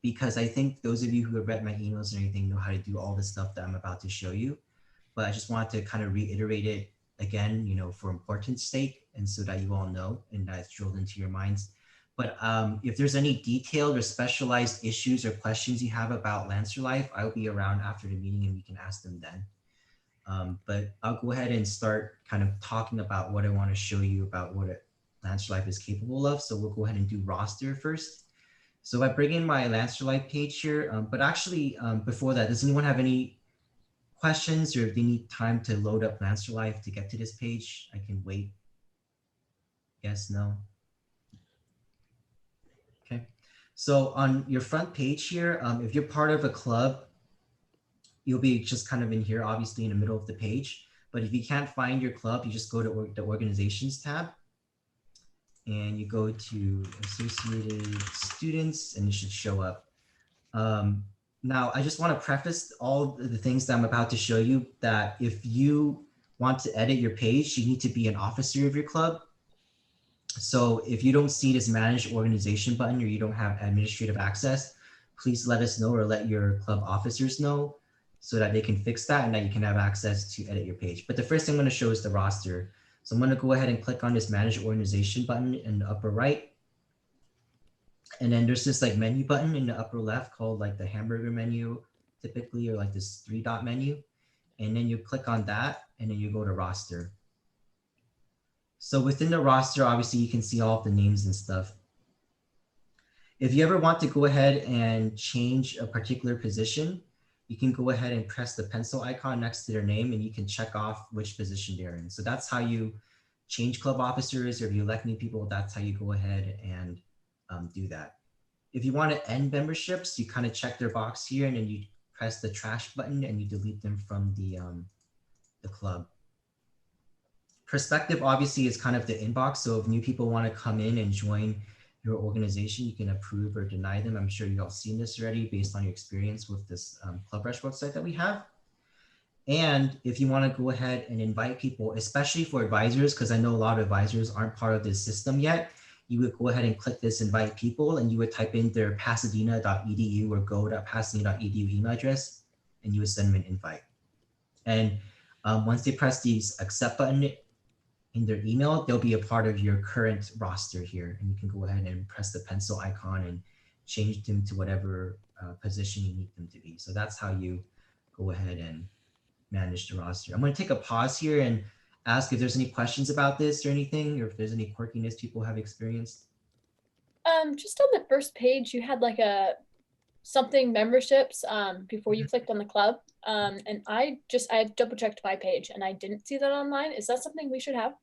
because I think those of you who have read my emails and everything know how to do all the stuff that I'm about to show you. But I just wanted to kind of reiterate it again, you know, for importance sake, and so that you all know and that it's drilled into your minds. But if there's any detailed or specialized issues or questions you have about Lancer Life, I'll be around after the meeting and we can ask them then. But I'll go ahead and start kind of talking about what I want to show you about what Lancer Life is capable of. So we'll go ahead and do roster first. So if I bring in my Lancer Life page here, but actually before that, does anyone have any questions, or if they need time to load up Lancer Life to get to this page? I can wait. Yes, no? Okay. So on your front page here, if you're part of a club, you'll be just kind of in here, obviously in the middle of the page. But if you can't find your club, you just go to the organizations tab and you go to associated students and it should show up. Now, I just want to preface all the things that I'm about to show you that if you want to edit your page, you need to be an officer of your club. So if you don't see this manage organization button or you don't have administrative access, please let us know or let your club officers know so that they can fix that and that you can have access to edit your page. But the first thing I'm going to show is the roster. So I'm going to go ahead and click on this manage organization button in the upper right. And then there's this like menu button in the upper left called like the hamburger menu typically, or like this 3-dot menu. And then you click on that and then you go to roster. So within the roster, obviously you can see all of the names and stuff. If you ever want to go ahead and change a particular position, you can go ahead and press the pencil icon next to their name and you can check off which position they're in. So that's how you change club officers, or if you elect new people, that's how you go ahead and do that. If you want to end memberships, you kind of check their box here and then you press the trash button and you delete them from the club. Perspective obviously is kind of the inbox. So if new people want to come in and join your organization, you can approve or deny them. I'm sure you've all seen this already based on your experience with this Club Rush website that we have. And if you want to go ahead and invite people, especially for advisors, because I know a lot of advisors aren't part of this system yet, you would go ahead and click this invite people and you would type in their pasadena.edu or go.pasadena.edu email address and you would send them an invite. And once they press these accept button in their email, they'll be a part of your current roster here. And you can go ahead and press the pencil icon and change them to whatever position you need them to be. So that's how you go ahead and manage the roster. I'm going to take a pause here and ask if there's any questions about this or anything, or if there's any quirkiness people have experienced. Just on the first page, you had like a something memberships before you clicked on the club. And I double checked my page and I didn't see that online. Is that something we should have?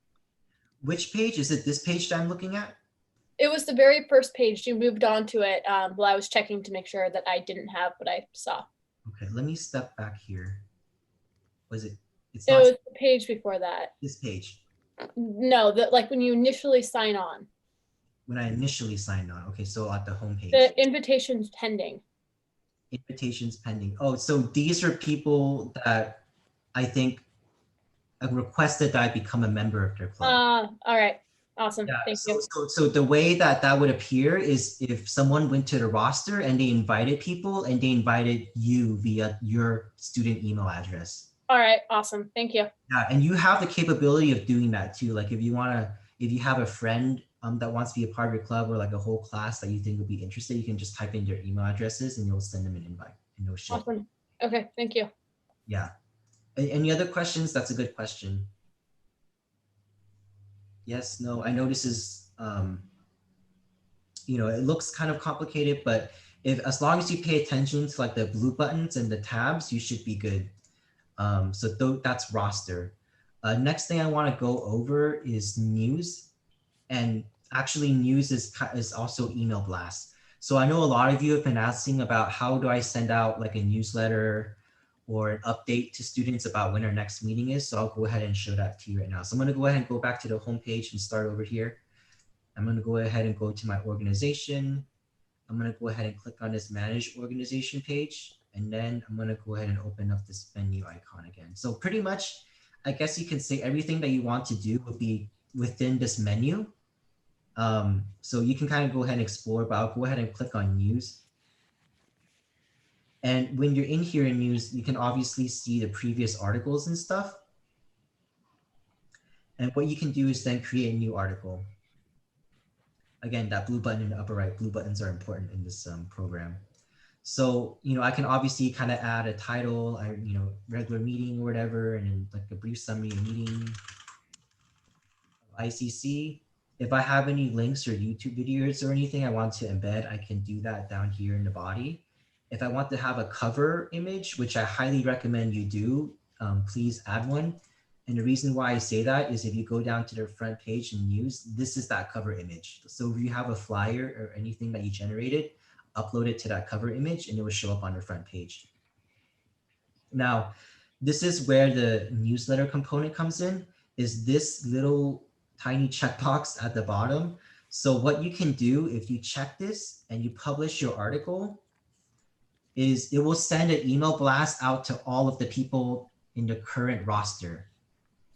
Which page? Is it this page that I'm looking at? It was the very first page. You moved on to it while I was checking to make sure that I didn't have what I saw. Okay, let me step back here. Was it? It's It not was the page before that. this page. No, like when you initially sign on. When I initially signed on. Okay, so at the home page. The invitations pending. Invitations pending. Oh, so these are people that I think requested that I become a member of their club. All right. Awesome. Yeah, Thank so, you. so the way that would appear is if someone went to the roster and they invited people and they invited you via your student email address. All right. Awesome. Thank you. Yeah, and you have the capability of doing that too. Like if you have a friend that wants to be a part of your club or like a whole class that you think would be interested, you can just type in their email addresses and you'll send them an invite and they'll show. Awesome. Okay. Thank you. Yeah. Any other questions? That's a good question. Yes, no, I know this is, it looks kind of complicated, but as long as you pay attention to like the blue buttons and the tabs, you should be good. That's roster. Next thing I want to go over is news, and actually news is also email blast. So I know a lot of you have been asking about how do I send out like a newsletter or an update to students about when our next meeting is. So I'll go ahead and show that to you right now. So I'm going to go ahead and go back to the home page and start over here. I'm going to go ahead and go to my organization. I'm going to go ahead and click on this manage organization page. And then I'm going to go ahead and open up this menu icon again. So pretty much, I guess you can say everything that you want to do would be within this menu. So you can kind of go ahead and explore, but I'll go ahead and click on news. And when you're in here in news, you can obviously see the previous articles and stuff. And what you can do is then create a new article. Again, that blue button in the upper right, blue buttons are important in this program. So, I can obviously kind of add a title, regular meeting or whatever, and then like a brief summary of meeting, ICC. If I have any links or YouTube videos or anything I want to embed, I can do that down here in the body. If I want to have a cover image, which I highly recommend you do, please add one. And the reason why I say that is if you go down to the front page in news, this is that cover image. So if you have a flyer or anything that you generated, upload it to that cover image and it will show up on the front page. Now, this is where the newsletter component comes in, is this little tiny checkbox at the bottom. So what you can do if you check this and you publish your article is it will send an email blast out to all of the people in the current roster.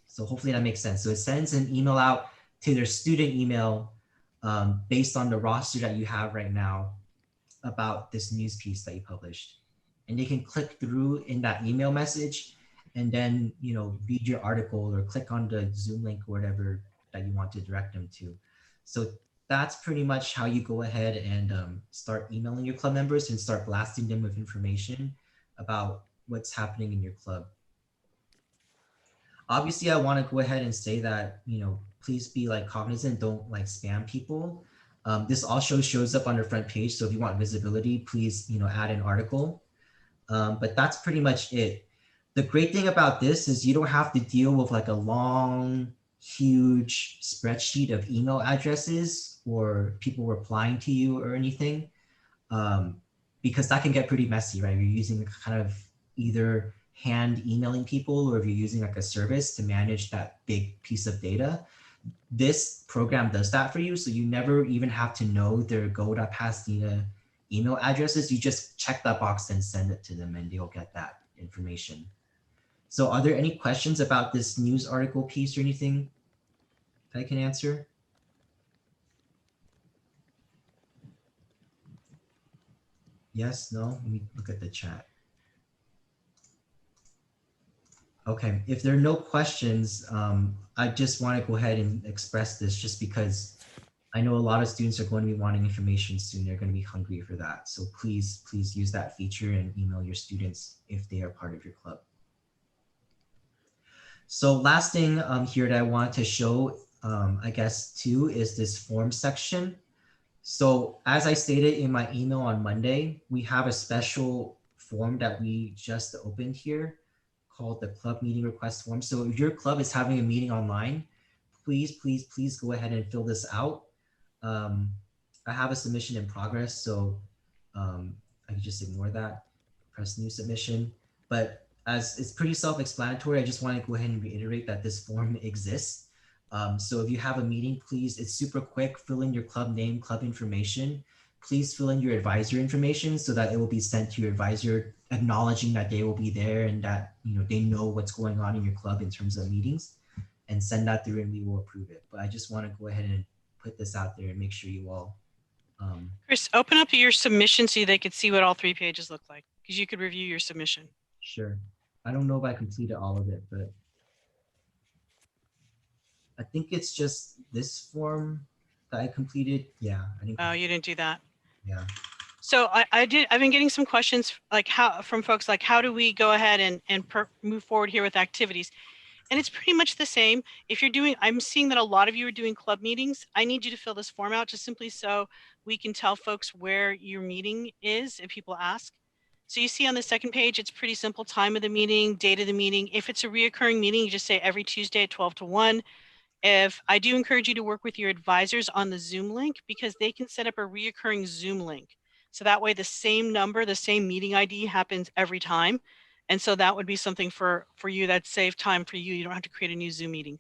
So hopefully that makes sense. So it sends an email out to their student email based on the roster that you have right now about this news piece that you published. And they can click through in that email message and then, read your article or click on the Zoom link or whatever that you want to direct them to. So that's pretty much how you go ahead and start emailing your club members and start blasting them with information about what's happening in your club. Obviously, I want to go ahead and say that, please be like cognizant, don't like spam people. This also shows up on the front page. So if you want visibility, please, add an article. But that's pretty much it. The great thing about this is you don't have to deal with like a long, huge spreadsheet of email addresses or people replying to you or anything, because that can get pretty messy, right? You're using kind of either hand emailing people, or if you're using like a service to manage that big piece of data. This program does that for you. So you never even have to know their go.pasadena email addresses. You just check that box and send it to them and they'll get that information. So are there any questions about this news article piece or anything that I can answer? Yes, no? Let me look at the chat. Okay, if there are no questions, I just want to go ahead and express this just because I know a lot of students are going to be wanting information soon. They're going to be hungry for that. So please use that feature and email your students if they are part of your club. So last thing here that I want to show, I guess too, is this form section. So as I stated in my email on Monday, we have a special form that we just opened here called the club meeting request form. So if your club is having a meeting online, please go ahead and fill this out. I have a submission in progress, so I can just ignore that, press new submission. But as it's pretty self-explanatory, I just want to go ahead and reiterate that this form exists. So if you have a meeting, please, it's super quick, fill in your club name, club information. Please fill in your advisor information so that it will be sent to your advisor, acknowledging that they will be there and that they know what's going on in your club in terms of meetings, and send that through and we will approve it. But I just want to go ahead and put this out there and make sure you all. Chris, open up your submission so they could see what all 3 pages look like, because you could review your submission. Sure. I don't know if I completed all of it, but I think it's just this form that I completed. Yeah. Oh, you didn't do that. Yeah. So I've been getting some questions like from folks like, how do we go ahead and move forward here with activities? And it's pretty much the same. If you're doing, I'm seeing that a lot of you are doing club meetings. I need you to fill this form out just simply so we can tell folks where your meeting is if people ask. So you see on the second page, it's pretty simple: time of the meeting, date of the meeting. If it's a reoccurring meeting, you just say every Tuesday at 12 to 1. If I do encourage you to work with your advisors on the Zoom link, because they can set up a reoccurring Zoom link. So that way the same number, the same meeting ID happens every time. And so that would be something for you that save time for you. You don't have to create a new Zoom meeting.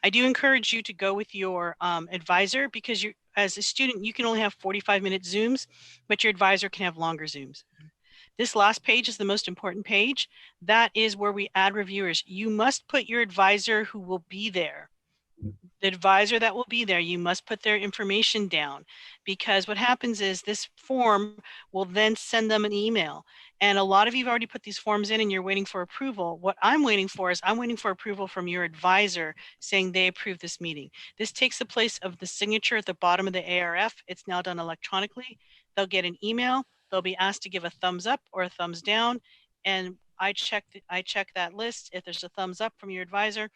I do encourage you to go with your advisor, because you, as a student, you can only have 45-minute Zooms, but your advisor can have longer Zooms. This last page is the most important page. That is where we add reviewers. You must put your advisor who will be there. The advisor that will be there, you must put their information down, because what happens is this form will then send them an email. And a lot of you have already put these forms in and you're waiting for approval. What I'm waiting for is I'm waiting for approval from your advisor saying they approve this meeting. This takes the place of the signature at the bottom of the ARF. It's now done electronically. They'll get an email. They'll be asked to give a thumbs up or a thumbs down. And I check that list. If there's a thumbs up from your advisor,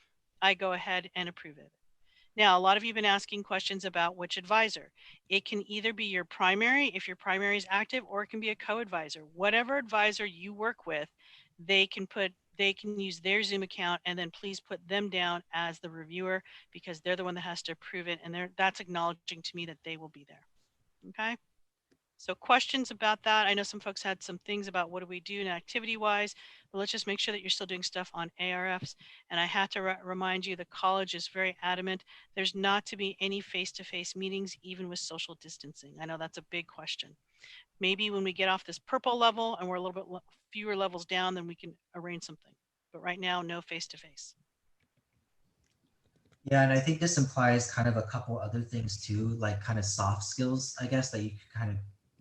I go ahead and approve it. Now, a lot of you have been asking questions about which advisor. It can either be your primary, if your primary is active, or it can be a co-advisor. Whatever advisor you work with, they can use their Zoom account, and then please put them down as the reviewer, because they're the one that has to approve it, and that's acknowledging to me that they will be there. Okay? So questions about that? I know some folks had some things about what do we do activity-wise, but let's just make sure that you're still doing stuff on ARFs. And I have to remind you, the college is very adamant. There's not to be any face-to-face meetings, even with social distancing. I know that's a big question. Maybe when we get off this purple level and we're a little bit fewer levels down, then we can arrange something. But right now, no face-to-face. Yeah, and I think this implies kind of a couple other things too, like kind of soft skills, I guess, that you can kind of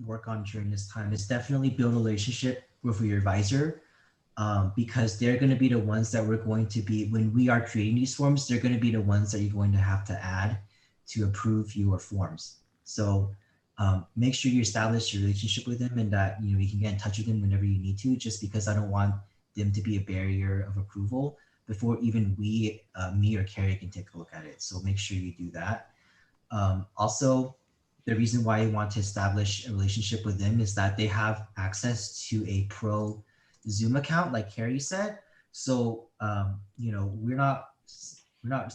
work on during this time. Is definitely build a relationship with your advisor, because they're going to be the ones that we're going to be, when we are creating these forms, they're going to be the ones that you're going to have to add to approve your forms. So Make sure you establish a relationship with them and that you can get in touch with them whenever you need to, just because I don't want them to be a barrier of approval before even me or Carrie can take a look at it. So make sure you do that. Also, the reason why you want to establish a relationship with them is that they have access to a pro Zoom account, like Carrie said. So, we're not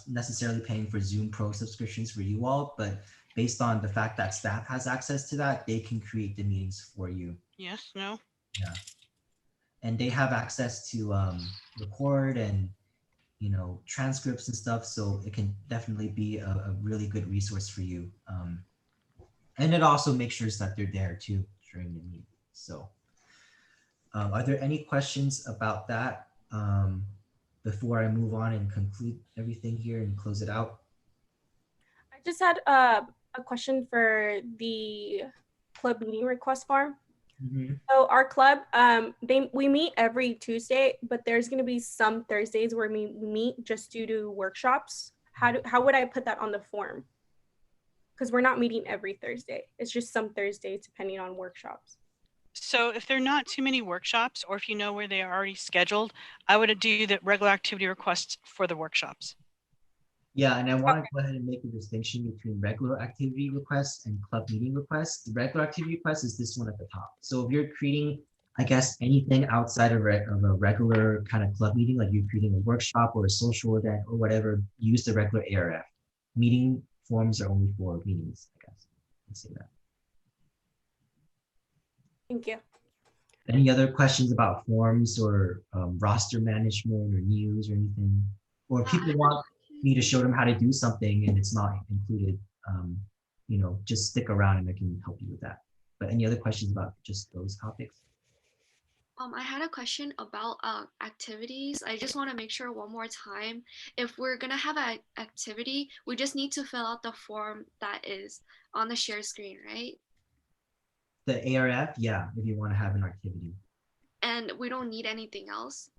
necessarily paying for Zoom Pro subscriptions for you all, but based on the fact that staff has access to that, they can create the meetings for you. Yes, no? Yeah. And they have access to record and transcripts and stuff, so it can definitely be a really good resource for you. And it also makes sure that they're there too during the meeting. So are there any questions about that before I move on and conclude everything here and close it out? I just had a question for the club meeting request form. So our club, we meet every Tuesday, but there's going to be some Thursdays where we meet just due to workshops. How would I put that on the form? Because we're not meeting every Thursday. It's just some Thursdays depending on workshops. So if there are not too many workshops, or if you know where they are already scheduled, I would do the regular activity requests for the workshops. Yeah, and I want to go ahead and make a distinction between regular activity requests and club meeting requests. The regular activity request is this one at the top. So if you're creating, I guess, anything outside of a regular kind of club meeting, like you're creating a workshop or a social event or whatever, use the regular ARF. Meeting forms are only for meetings, I guess. Let's say that. Thank you. Any other questions about forms or roster management or news or anything? Or people want me to show them how to do something and it's not included, just stick around and I can help you with that. But any other questions about just those topics? I had a question about activities. I just want to make sure one more time, if we're going to have an activity, we just need to fill out the form that is on the share screen, right? The ARF, yeah, if you want to have an activity. And we don't need anything else?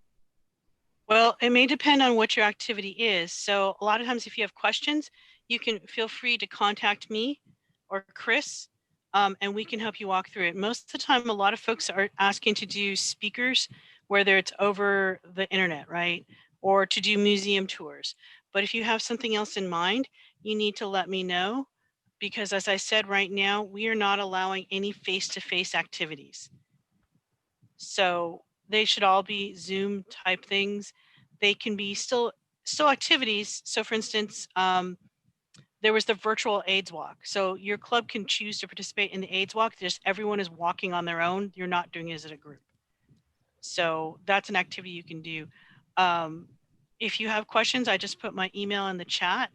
Well, it may depend on what your activity is. So a lot of times if you have questions, you can feel free to contact me or Chris, and we can help you walk through it. Most of the time, a lot of folks are asking to do speakers, whether it's over the internet, right? Or to do museum tours. But if you have something else in mind, you need to let me know, because as I said, right now, we are not allowing any face-to-face activities. So they should all be Zoom type things. They can be still activities. So for instance, there was the virtual AIDS walk. So your club can choose to participate in the AIDS walk. Just everyone is walking on their own. You're not doing it as a group. So that's an activity you can do. If you have questions, I just put my email in the chat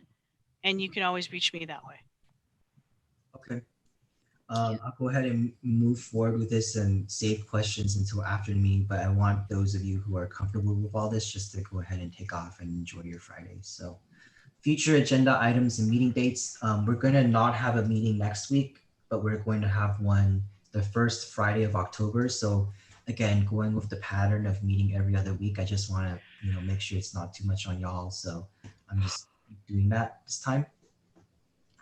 and you can always reach me that way. Okay. I'll go ahead and move forward with this and save questions until after the meeting, but I want those of you who are comfortable with all this just to go ahead and take off and enjoy your Friday. So future agenda items and meeting dates. We're going to not have a meeting next week, but we're going to have one the first Friday of October. So again, going with the pattern of meeting every other week, I just want to make sure it's not too much on y'all. So I'm just doing that this time.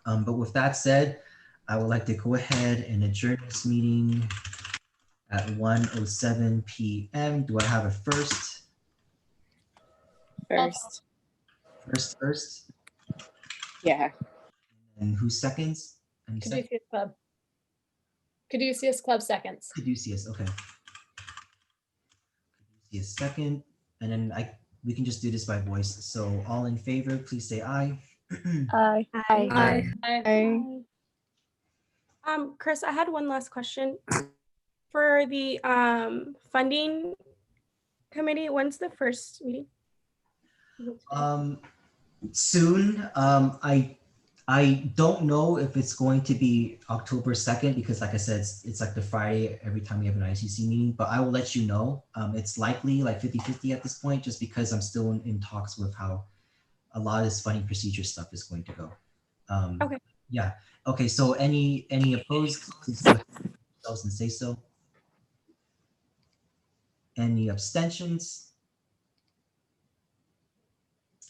But with that said, I would like to go ahead and adjourn this meeting at 1:07 p.m. Do I have a first? First. First? Yeah. And who seconds? Caduceus Club. Caduceus Club seconds. Caduceus, okay. Caduceus second. And then we can just do this by voice. So all in favor, please say aye. Aye. Aye. Aye. Chris, I had one last question. For the funding committee, when's the first meeting? Soon. I don't know if it's going to be October 2nd because like I said, it's like the Friday every time we have an ICC meeting, but I will let you know. It's likely like 50-50 at this point, just because I'm still in talks with how a lot of this funding procedure stuff is going to go. Okay. Yeah. Okay. So any opposed, please go ahead and say so. Any abstentions?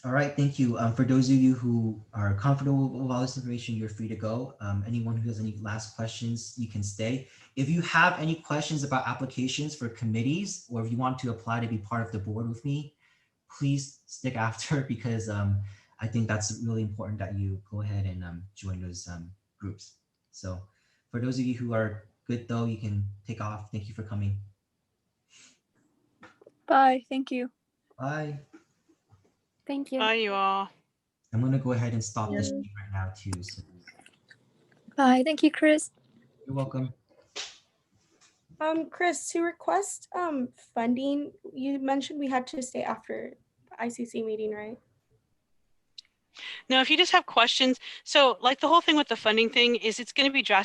All right, thank you. For those of you who are comfortable with all this information, you're free to go. Anyone who has any last questions, you can stay. If you have any questions about applications for committees, or if you want to apply to be part of the board with me, please stick after because I think that's really important that you go ahead and join those groups. So for those of you who are good though, you can take off. Thank you for coming. Bye. Thank you. Bye. Thank you. Bye, you all. I'm gonna go ahead and stop this stream right now too. So Bye. Thank you, Chris. you're welcome. Chris, to request funding, you mentioned we had to stay after the ICC meeting, right? No, if you just have questions, so like the whole thing with the funding thing is it's going to be drastic.